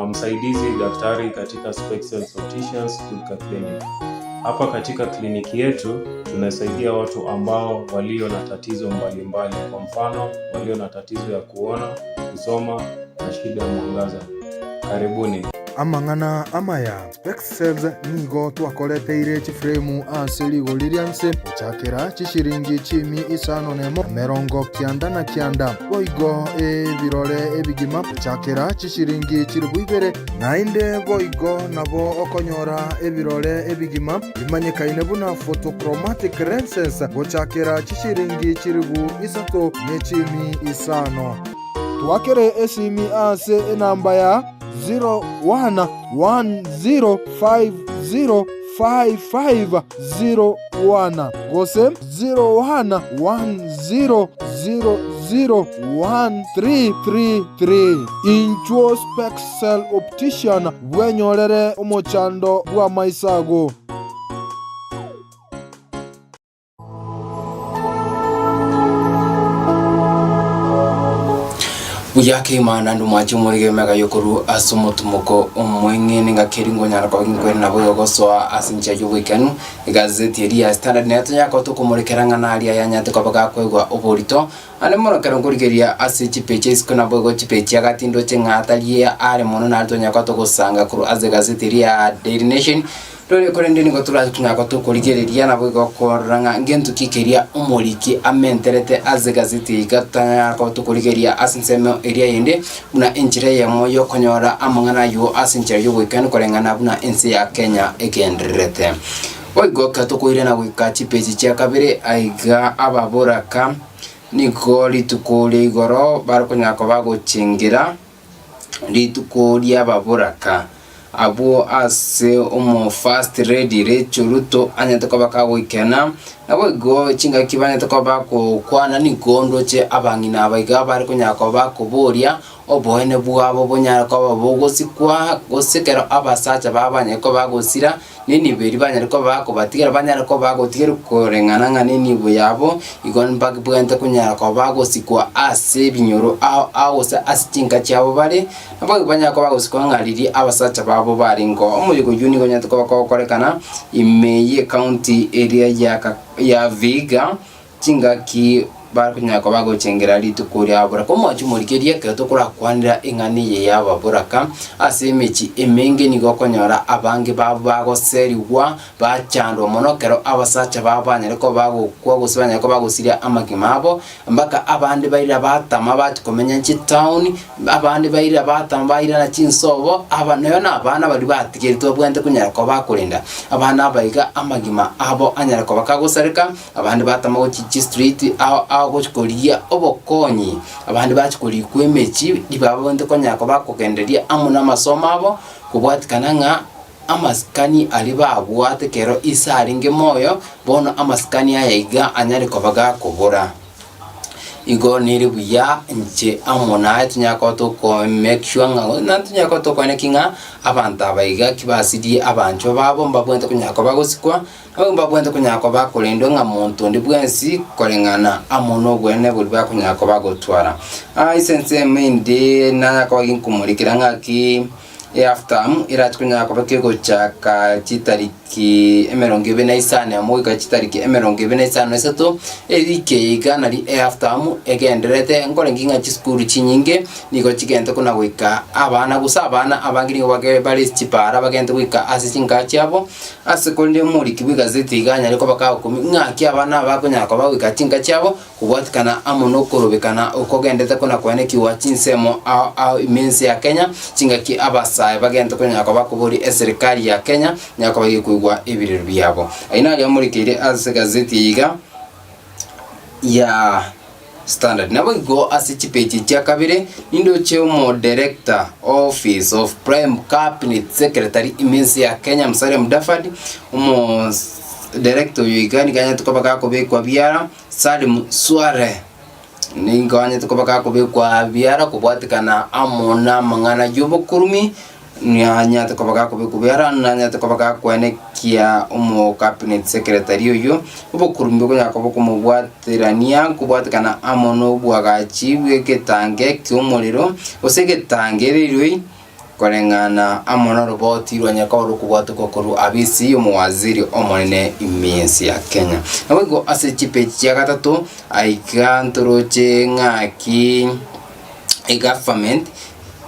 L: msaidizi daktari katika Specs Cells Opticians Budka Clinic. Hapa katika kliniki yetu tunasaidia watu ambao walio na tatizo mbalimbali, kwa mfano walio na tatizo ya kuona, kusoma na shida ya mwangaza. Karibuni.
J: Amang'ana amaya Specs Cells nigo twakoreteire chiframe ase ligori rianse chakera chishiringi chimi isano nemo merongo kianda na kianda boigo ebirore ebigima chakera chishiringi chiribwibere nainde boigo nabo okonyora ebirore ebigima bimanyekaine buna photochromatic lenses gochakera chishiringi chiribu isato nechimi isano twakere esimi ase enamba ya 0110505501 gose 0110001333 inchuo Specs Cells Optician bwenyorere omochando bwa maisago.
B: Uyake imana ndu mwachi murige mega yokuru asumutumuko omwengene ngakeringo nyara kwa ngwere nabo yogoswa asincha yubwekanu igazeti ria Standard net yako tukumurikeranga na aria yanyate kwa baga kwegwa oborito ane mono karongorigeria asichi pages kuna bogo chipechi agatindo chengataliye are mono nalto nyako tugusanga kuru aze gazeti ria Daily Nation Dore korende ngo turatunyako tukurigereria nabo gokoranga ngentu kikeria umuriki amenterete aze gazeti gatanya ko tukurigeria asinsemo area yende buna enchire ya moyo konyora amangana yo asinchire yo weekend korengana buna ense ya Kenya egenderete oigo katukoire na gwikachi page cia kabere aiga ababoraka niko litukuri igoro barukonyako baguchingira litukuri ababoraka abo ase omo fast ready rechuruto anyatoko bakagwikena nabo go chinga kibanya toko bako kwana ni gondo che abangina abaiga bari kunyako bakuboria oboene bwabo bonyara ko bogosikwa gosekero abasacha babanye ko bagosira nini beri banyara ko bakobatigera banyara ko bagotigera korengana nga nini buyabo igon bagbwente kunyara ko bagosikwa ase binyoro aosa asichinga cyabo bare abo banyara ko bagosikwa ngariri abasacha babo bari ngo umuyigo yuni go nyata ko bakorekana imeye county area ya Viga chingaki bakunyako bagochengera litukuri abura ko mwacu murikerie keto kura kwandira ingani ye yaba buraka asemechi emenge ni gokonyora abange bago seriwa bachandwa monokero abasacha babanye ko bago kwa gusibanya ko bagosiria amagimabo mbaka abandi baira batama batukomenya nchi town abandi baira batama baira na chinsobo abanayo na abana bari batigeri to bwente kunyara ko bakurinda abana baiga amagima abo anyara ko bakagosarika abandi batama go Chichi street agochikoria obokonyi abandi bachikori kwemechi libabonde konyako bakogenderia amuna masomo abo kubwatikana nga amaskani ali babwate kero isaringe moyo bono amaskani ayayiga anyari kobaga kubura igo niri buya nche amona tunyako to ko make sure nga na tunyako to ko nekinga abantu abayiga kibasidi abancho babo mbabwente kunyako bagosikwa abo mbabwente kunyako bakolendo nga muntu ndi bwensi kolengana amono gwene buli bakunyako bagotwara isense mende na ko ginkumurikira ngaki after iratukunyako bakego chaka chitariki 25 mwaka chitariki 25 erike igana li after egenderete ngore nginga chiskuru chinyinge niko chigente kuna wika abana gusabana abangiri bage bari chipara bagente wika asichinga cyabo asekonde muri kibigazeti iganya ariko bakakumi ngaki abana bakunyako bawika chinga cyabo kubwatikana amono korobekana ukogendete kuna kwene kiwa chinsemo au imensi ya Kenya chingaki abasa bagenda kunyako bakuburi serikali ya Kenya nyako bagikuigwa ibiriro byabo aina ya murikire as gazeti yiga ya Standard nabo go asichipechi cha kabire nindo chemo director office of prime cabinet secretary imensi ya Kenya Musalia Mudavadi director yigani ganya tukabaka kubekwa biara Salim Suare ninganye tukabaka kubekwa biara kubwatikana amona mangana jobo kurumi nyanya tukabaka kubekubera nanya tukabaka kwene kia cabinet secretary yo ubukurumbi ko yakabo kumubwatirania kubwatikana amono bwagachi bweketange kyumuriro osegetangererwe kolengana amono roboti rwanya ko rukubwatuko koru abisi umuwaziri omonene imensi ya Kenya nabwo asechipe ya gatatu aikantoroche ngaki government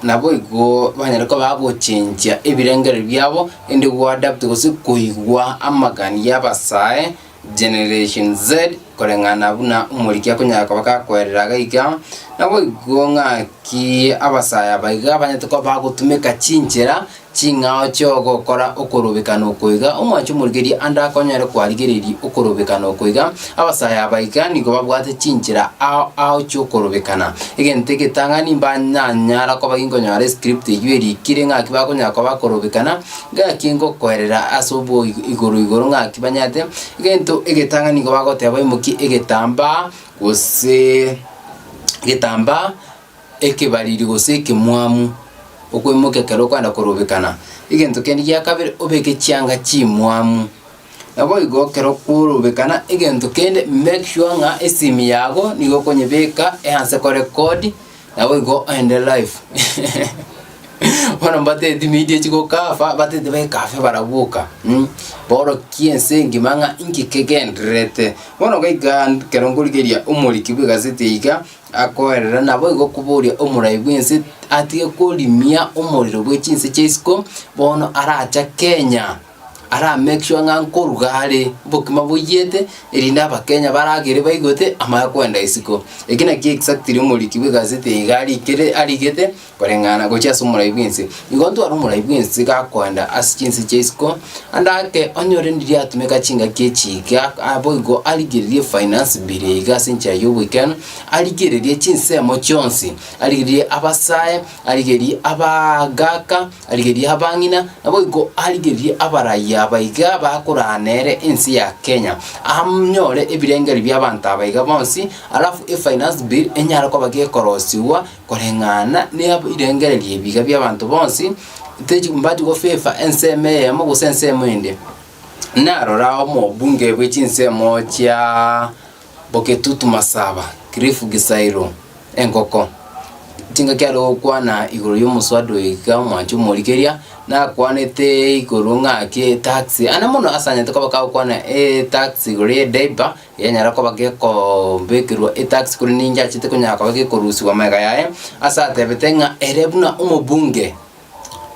B: nabo igo banyara ko babo chenja ebirengere byabo ende go adapt go kuigwa amagani yabasaye generation Z kolengana buna umurikia kunyaka bakakwerera gaiga nabo igo ngaki abasaya baiga banyata ko bagutumika chinjera chingao chogo kora okorobekana okoiga umwacho murigeri anda konyare kwarigereri okorobekana okoiga abasaya baiga nigo babwate chinjera ao chokorobekana igente ketangani banyanyara ko bagingo nyare script yeri kirenga kibakonya ko bakorobekana gakingo kwerera asobo igoro ngaki banyate igento igetangani go bagote abayimuki igetamba gose getamba ekebariri gose kimwamu okwemuke kero kwanda korobekana igento kendi ya kabiri obeke cyanga kimwamu nabo igo kero korobekana igento kende make sure nga esimi yago nigo konyebeka ehanse ko record nabo igo end life wana mbate media chiko kafa bate de kafe barabuka boro kiense ngimanga inkikegendrete wana gaiga kero ngurigeria umuriki bwegazeti iga akoerera nabo igo kuburia umurai bwense atige kulimia umuriro bwechinse chesko bono aracha Kenya ara make sure nga nkorugare bokima buyete erinda abakenya baragire baigote amaya kwenda isiko ekina ki exactly umuriki bwegazeti igari kire arigete korengana gocha sumura ibwinsi igonto ari umura ibwinsi gakwenda asichinse chesko andake onyore ndiri atumeka chinga kechika aboigo aligiririe finance bill igasincha yo weekend aligiririe chinse mo chonsi aligiririe abasaye aligiririe abagaka aligiririe abangina aboigo aligiririe abaraya abaiga bakuranere insi ya Kenya amnyore ebirengeri by'abantu abaiga bonsi alafu finance bill enyara ko bagekorosiwa korengana ne irengeri ebiga by'abantu bonsi teji mbati go fefa enseme mo gusense mwende narora mo bunge bw'ikinsemo kya Boketutu Masaba Kirifu Gisairo enkoko tinga kyalo kwana iguru y'umuswado iga mwanju murikeria na kwanete iguru ngake taxi ana muno asanya to baka kwana taxi gure deba yanyara ko bageko bekirwa taxi kuri ninja chite kunyaka bagekurusi wa mega yae asa tebetenga erebuna umubunge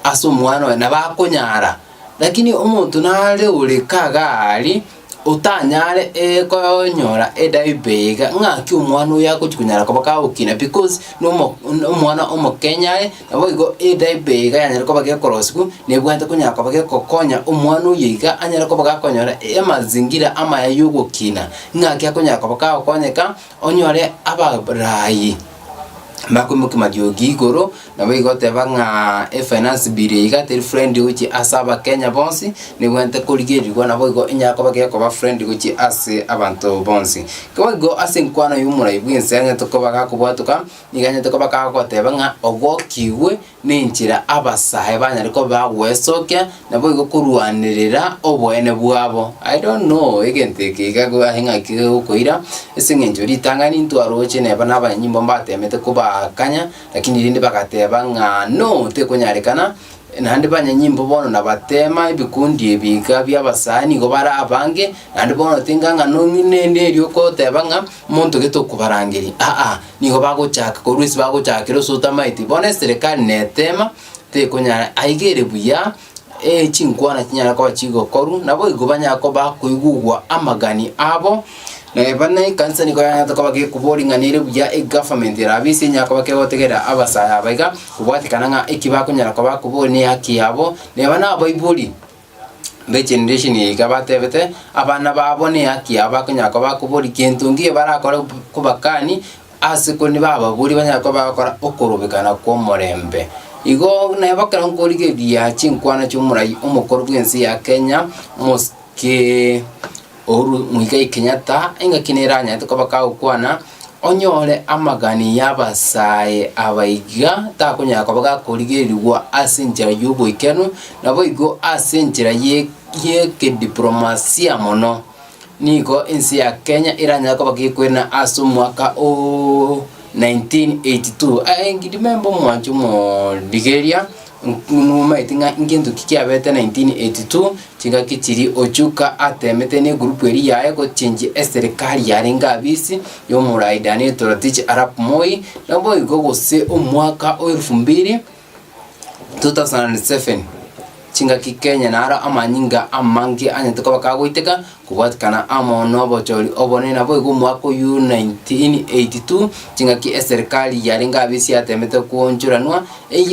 B: aso mwana na bakunyara lakini umuntu nale uri kagali utanyare ko nyora edaibega ngaki umwana uyako kunyara ko bakawukina because no umwana Kenya nabo igo edaibega yanyara ko bagekorosku nebwante kunyara ko bagekokonya umwana uyiga anyara ko bagakonyora amazingira ama yayugukina ngaki akunyara ko bakawukonyeka onyore abarayi makumuki madiogi goro nabo igo tebanga finance bill iga tel friend uchi asaba Kenya bonsi nebwante kuligerirwa nabo igo inyako bageko ba friend uchi ase abantu bonsi ko igo ase nkwana yumura ibwinse anya to baka kubwatuka niganya to baka ko tebanga ogokiwe ninjira abasahe banyariko bagwesoke nabo igo kuruanirira obwene bwabo I don't know egente kiga go ahinga kikoira esingenjo litangani ntwaroche neba nabanyimbo mbatemete kuba kanya lakini rindi bakateba nga no tekunyarekana nandi banyanyimbo bono nabatema ibikundi ebiga by'abasani go barabange nandi bono tinganga no ninde ryoko tebanga muntu geto kubarangiri nigo bagochaka ko rusi bagochakira sotamaiti bono serikali netema tekunyara aigere buya chinkwana kinyara ko chigo koru nabo igobanya ko bakuigugwa amagani abo bane kansa niko yanto ko bage kuboringanire bya government rabisi nyako bake gotegera abasaya baiga kubwatikana nga ikibakunyara ko bakuboni haki yabo ne bana abayibuli be generation yigabatebete abana babone haki yabakunyara ko bakubori kentungiye barakora kubakani asiko ni baba buri banyako bakora okorobekana ko morembe igo na bakara nkorige bya chinkwana cy'umurai umukoro bwensi ya Kenya moske oru mwigai Kenyatta inga kineranya to baka ukwana onyole amagani yabasaye abaiga takunya ko baka kurigerirwa asinjira yubo ikenu nabo igo asinjira ye ke diplomasia mono niko insi ya Kenya iranya ko bagikwena asu mwaka 1982 ngidimembo mwanju mo Nigeria numa itinga ngendo kikiabete 1982 chinga kitiri ochuka atemete ne group eri yae ko change serikali yarenga bisi yo muraidani torotich arap moi nabo igogo se umwaka 2007 chinga kikenya nara amanyinga amangi anyantoka bakagoiteka kubwatikana amono bochori obone nabo igo mwako 1982 chinga ki serikali yarenga bisi atemete kuonjuranwa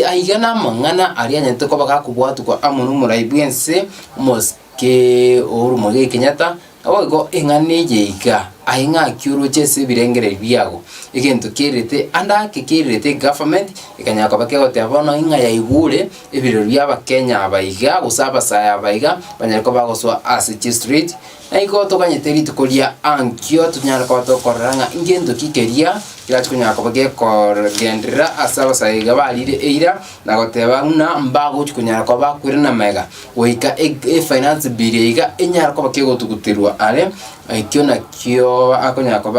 B: aigana mangana ari anyantoka bakakubwatukwa amono muraibwense moske orumoge Kenyatta abo igo engane yeiga ainga kyuru chese birengere byago igento kirete anda kikirete government ikanyaka bakego tebona inga ya igure ebiro byaba Kenya abaiga gusaba saya abaiga banyariko bagoswa as street aigo tokanyeteri tukolia ankyo tunyara ko tokoranga ingendo kikeria kiratukunyaka bageko gendera asaba saya balire eira nagoteba una mbago kunyara ko bakwira na mega weika finance biriga enyara ko bakego tugutirwa ale aikyo na kyo akonyako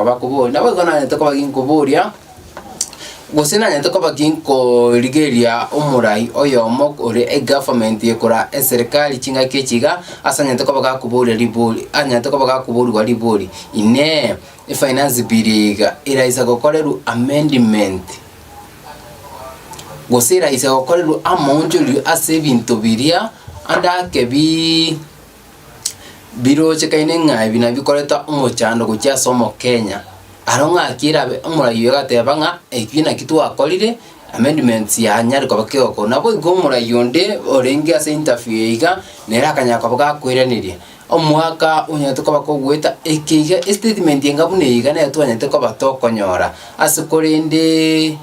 B: bakubona nabo gona netoko baginkuburia gusena netoko baginko ligeria umurai oyomo ore government yekora serikali chinga kechiga asanya netoko bakakuburia libuli anya netoko bakakuburia libuli ine finance biriga iraisa gokoreru amendment gusera isa gokoreru amonjuli asebinto biria anda kebi biro chekaine ngai bina bikoreta umuchando kucha somo Kenya aronga akirabe umurayo gatebanga ekina kitu akolire amendments ya nyari ko bakeko nabo igomurayonde orenge ase interview iga nera kanyaka bagakwiranirie omwaka unyatuka bakogweta ekiga statement yengabune iga na yatwanyate ko batokonyora asikorende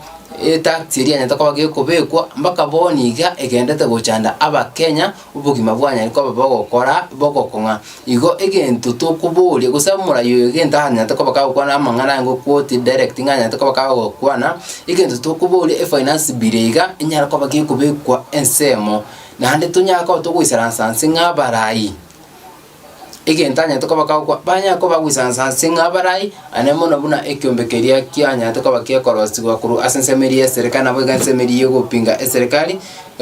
B: tax iri anyata kwa gekobekwa mpaka boniga egendete gochanda aba Kenya ubugima bwanya ko bagokora bogokonga igo egento tokuburi gusaba murayo egenta anyata ko bakagokwana amangana ngo quote directing anyata ko bakagokwana egento tokuburi finance birega inyara ko bagekobekwa ensemo na hande tunyaka to gwisaransanse ngabarai igentanya to kabaka banya ko bagwisansa singa barai anemo nabuna ekyombekeria kyanya to kabakia korosigwa kuru asensemeria serikali nabo gansemeria gupinga serikali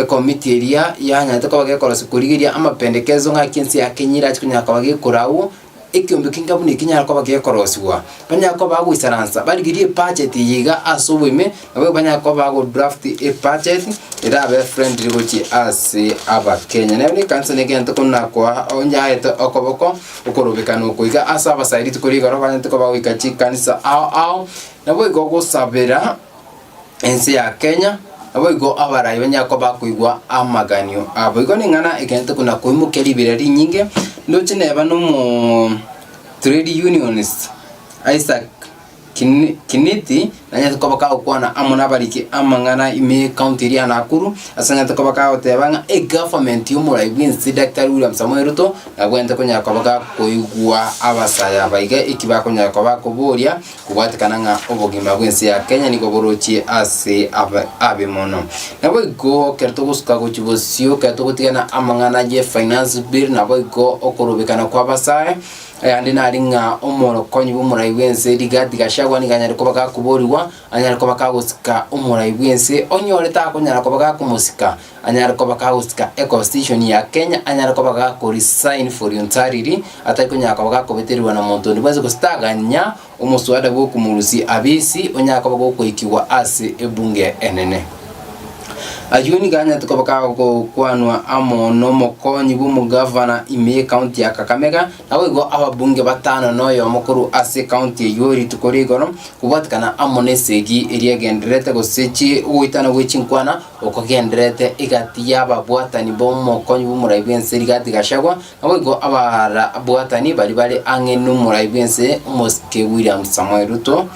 B: committee area yanya to kabakia korosikuligiria amapendekezo ngakinsi yakenyira kikunya kabagia kurau ekyombeka bune kinya ko bagiye koroswa banya ko bagwisaransa barigirie budget yiga asubime nabo banya ko bago draft a budget irabe friendly gochi as aba Kenya nabone kansane gento kunna kwa onja eto okoboko ukorobekano kuiga asaba side tukuriga ro banya to bagwika chikanisa au nabo igogo sabera ense ya Kenya abo igo abarayi banya ko bakuigwa amaganyo abo igo ningana egento kuna kuimukeri birari nyinge ndoche neba no mu trade unionist Isaac Kiniti nanya tukabaka okwana amuna bariki amangana ime county ria Nakuru asanya tukabaka otebanga government yumura ibinsi Dr. William Samoei Ruto nagwente kunya kabaka koigwa abasaya baiga ikiba kunya kabaka boria kubwatikana nga obogima bwensi ya Kenya niko borochi ase abe mono nabo igo kerto gusuka gochibosio kerto gutigana amangana je finance bill nabo igo okorobekana kwa basaya andi naringa omoro konyi bumura ibwense Rigathi Gachagua niganya ko baka kuboriwa anyara ko baka gusika umura ibwense onyore ta kunyara ko baka kumusika anyara ko baka gusika constitution ya Kenya anyara ko baka ko resign voluntarily atakunya ko baka kubeterwa na muntu ndibaze gustaganya umuswada bwo kumurusi abisi onyaka ko bako kuikiwa ase ebunge enene ajuni ganya tukabaka ko kwanwa amono mokonyi bumu governor ime county ya Kakamega nawe go ababunge batano noyo mukuru ase county yori tukorigoro kubatikana amone segi area genderete go sechi uitana wechinkwana okogenderete igati yababwatani bomu mokonyi bumu raibense Rigathi Gachagua nawe go abara abwatani bali angenu muraibense Moske William Samoei Ruto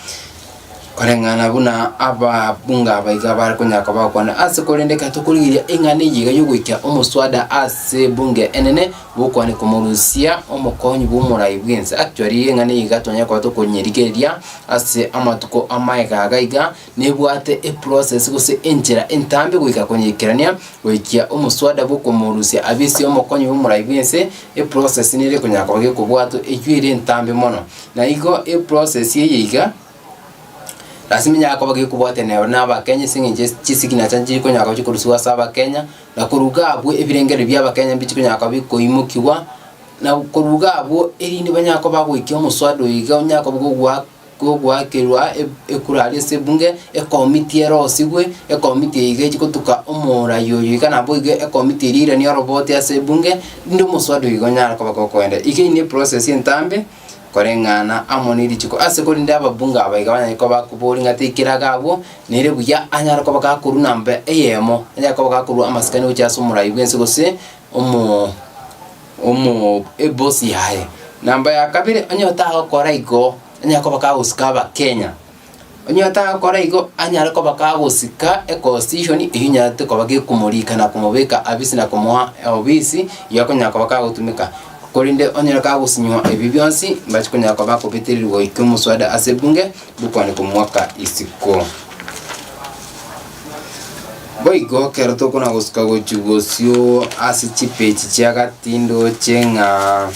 B: korengana buna aba bunga baiga bar kunya kaba kwana ase korendeka tukuligiria engane yiga yugwikya umuswada ase bunge enene bukwane kumurusia omukonyi bumura ibwense actually engane yiga tonya kwa tukonyerigeria ase amatuko amaika gaiga nebwate a process gose enjera entambe gwika konyekerania gwikya umuswada bukumurusia abisi omukonyi bumura ibwense a process nire kunya kwa kubwato ejwire entambe mono na igo a process yiga rasimi nyako bagi kubwate na ba Kenya singe chisigina chanjiri ko nyako chikurusuwa saba Kenya na kurugabwe ebirengere byaba Kenya bichiko nyako bikoyimukiwa na kurugabwe erindi banyako bagwikye omuswado yiga nyako bugwa kirwa ekurali sebunge committee erosigwe committee yiga chikotuka omora yoyo kana boige committee rire ni robot ya sebunge ndi omuswado yiga nyako bakokwenda iki ni process entambe korengana amoniri chiko ase kuri ndaba bunga abaiga banya ko bakubori ngatikiraga abo nere buya anyara ko bakakuru nambe eyemo anyara ko bakakuru amasikani uchaso murayibwense gose omo ebosi yae namba ya kabiri anyota akora igo anyara ko bakagusikaba Kenya anyota akora igo anyara ko bakagusika constitution ihinya te ko bagikumurika na kumubeka abisi na kumuha obisi yakonya ko bakagutumika korinde onyera ka gusinywa ebibyonsi mbachikonya kwa bako peterirwa ikumuswada asebunge bukwane ku mwaka isiko boigo kerto kuna gusuka gochugosio asichipechi chiagatindo chenga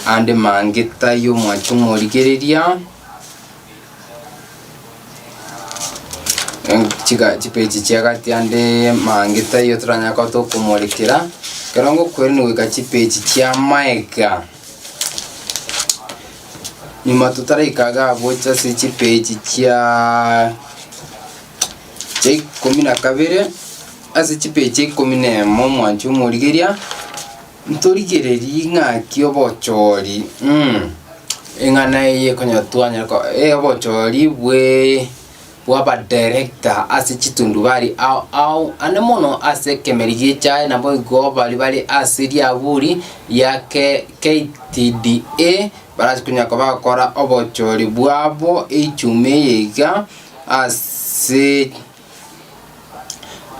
B: ande mangeta yo mwachumorigereria chiga chipechi chiagati ande mangeta yo tranya kwa to kumorikira karongo kweri ni wika chipechi chia maeka nyuma tutara ikaga bocha si chipechi chia 12 ase chipechi 10 mwanchu murigeria ntorigereri ng'aki obochori eng'ana ye konyotwanya ko obochori bwe waba director ase chitundu bari au anemono ase kemerigi chai na boy go bali asiria buri yake KTDA barasi kunya ko bakora obochori bwabo ichume yiga as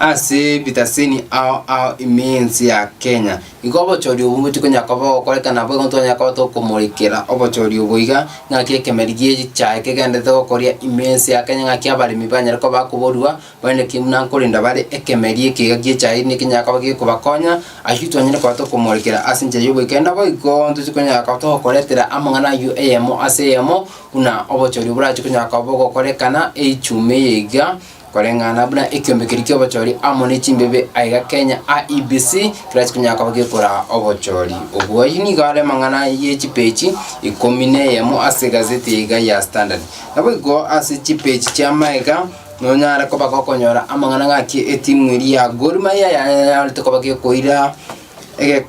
B: ase bitaseni au imensi ya Kenya igobo chori ubumuti ko nyakobo koreka nabo gonto nyakobo to komorikera obo chori ubuiga ngaki kemerigie chae kegende to koria imensi ya Kenya ngaki abari mibanya ko bakuborua bane kimna korinda bari ekemerie kigagie chae ni kinyakobo gikubakonya ahitwa nyine ko to komorikera asinje yubo kenda bo igonto chikonya ko to koretera amangana UAM asemo una obo chori ubura chikonya ko bo korekana echume yiga korengana buna ikyombekirikyo obochori amone chimbebe aiga Kenya IEBC kira chikunyaka bagekora obochori ubwo yini gare mangana yechipechi ikomine yemo ase gazeti iga ya Standard nabo go ase chipechi chamaiga nonyara ko bakokonyora amangana ngaki etimu iri ya Gor Mahia ya to bagekoira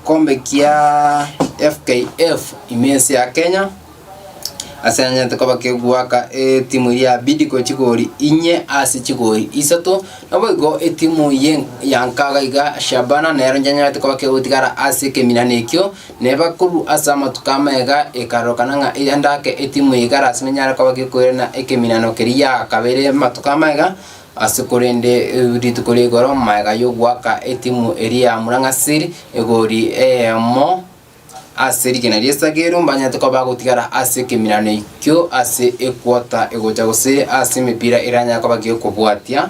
B: kombe kia FKF imensi ya Kenya asanya tukaba kegwaka timu ya Bidco chigori inye asi chigori isato nabogo timu yankaga iga Shabana nero njanya tukaba kegutigara asi keminanekyo neba kuru asama tukamega ekarokananga yandake timu igara asmenyara kwa kekwena ekeminano keria kabere matukamega asikorende ritukore goro maiga yogwaka timu eria Murangasiri egori mo aseri kena riesagero mbanya tukoba gutigara ase kemirano ikyo ase ekwota egoja gose ase mipira iranya ko bagiye kubwatia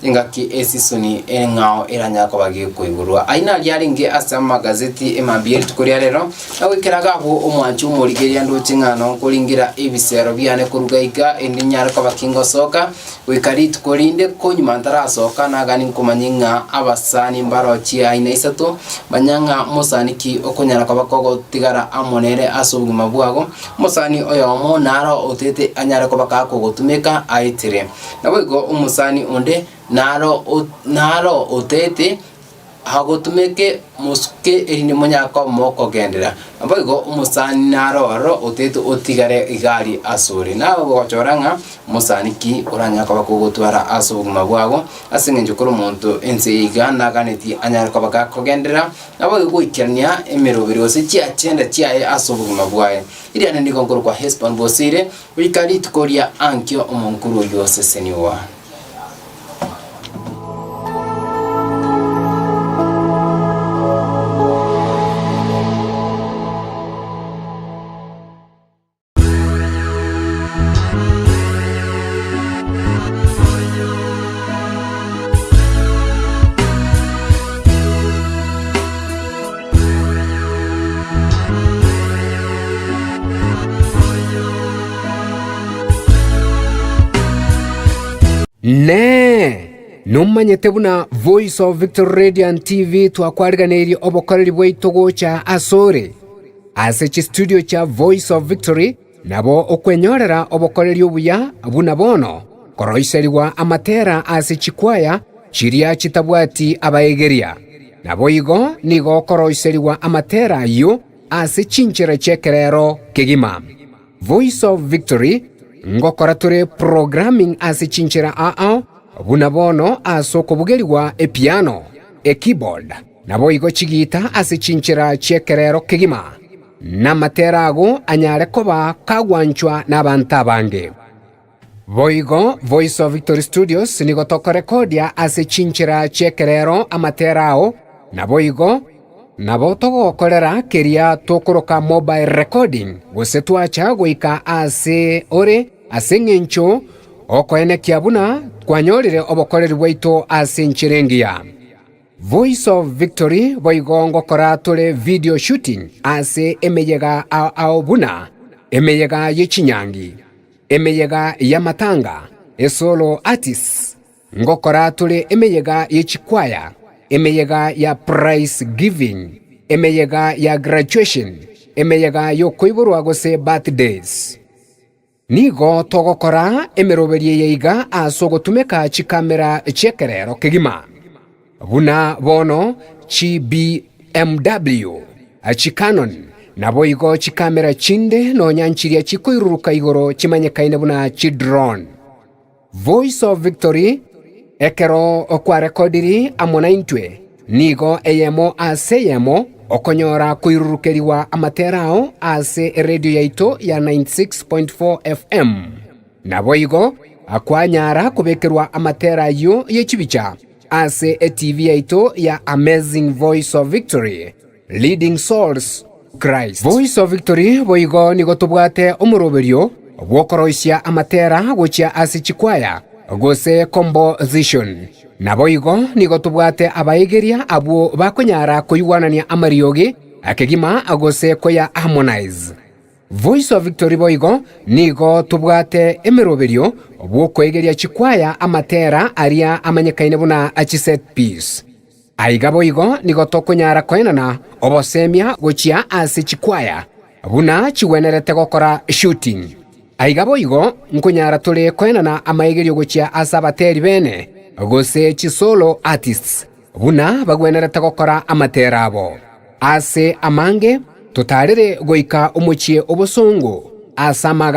B: ingaki esisoni engao iranya ko bagiye kuigurwa aina ryaringe ase magazeti emambiri tukoria rero nawikiraga ho omwanchu umurigeria ndo chingano kuringira ebisero byane kurugaiga endinyara ko bakingo soka wikari tukorinde konyumantara soka nagani nkumanyinga abasani mbarochi aina isato banyanga musaniki okonyara ko bakogo tigara amonere asubuguma bwago musani oyomo naro otete anyara ko bakako gutumika aitire nabwo umusani onde naro otete hagotumeke muske erine munyako moko gendera abago umusani naro otete otigare igari asuri nawo gochoranga musani ki uranya ko bakugutwara asubuguma bwago asinge njukuru muntu ense igana ganeti anyara ko bakako gendera nabo gukirania emerobiri ose cyacenda cyaye asubuguma bwaye iriane ndiko nkuru kwa Hespan Bosire wikari tukoria ankyo omunkuru yose seniwa
G: numanyete buna Voice of Victory Radio and TV twakwarganirie obokoreri bwaitu gocha asore ase chi studio cha Voice of Victory nabo okwenyorera obokoreri obuya buna bono koroiseriwa amatera ase chikwaya chiria chitabwati abaegeria nabo igo nigo koroiseriwa amatera yo ase chinchera chekerero kegima Voice of Victory ngokora ture programming ase chinchera buna bono asoko bugeriwa epiano keyboard nabo igo chigita ase chinchera chekerero kegima na materago anyare koba kagwanchwa n'abantu abange boigo Voice of Victory Studios nigo toko rekordia ase chinchera chekerero amaterao nabo igo nabo togokorera keria tokoroka mobile recording gose twacha goika ase ore ase ngencho okoene kiabuna kwanyorire obokoreri bwaitu ase nchirengia Voice of Victory boigongo kora tole video shooting ase emeyega ao buna emeyega yechinyangi emeyega ya matanga esolo artists ngokora tole emeyega yechikwaya emeyega ya prize giving emeyega ya graduation emeyega yo koiborwa gose birthdays nigo togokora emeroberie yeiga asogotumeka chikamera chekerero kegima buna bono chi BMW chi Canon nabo igo chikamera chinde no nyanchiria chikoiruruka igoro chimanyekaine buna chi drone Voice of Victory ekero okwa rekodiri amona intwe nigo eyemo aseyemo okonyora kuirurukeriwa amaterao ase radio yaito ya 96.4 FM nabo igo
M: akwanyara kubekerwa amatera yo yechibicha ase TV yaito ya Amazing Voice of Victory Leading Souls Christ. Voice of Victory boigo nigo tubwate umuroberio gwokoroisia amatera gochia ase chikwaya gose composition. Na boigo nigo tubwate abaigeria abo bakonyara kuyuwanania amariogi akegima agose koya Harmonize. Voice of Victory boigo nigo tubwate emeroberio bwokwegeria chikwaya amatera aria amanyekaine buna achiset peace. Aiga boigo nigo tokonyara koenana obosemia gochia ase chikwaya buna chiwenerete gokora shooting. Aiga boigo nkonyara tole koenana amaigerio gochia ase abateri bene gose chisolo artists buna bagwenerete gokora amatera abo ase amange tutarire goika omochie obosongo ase amaga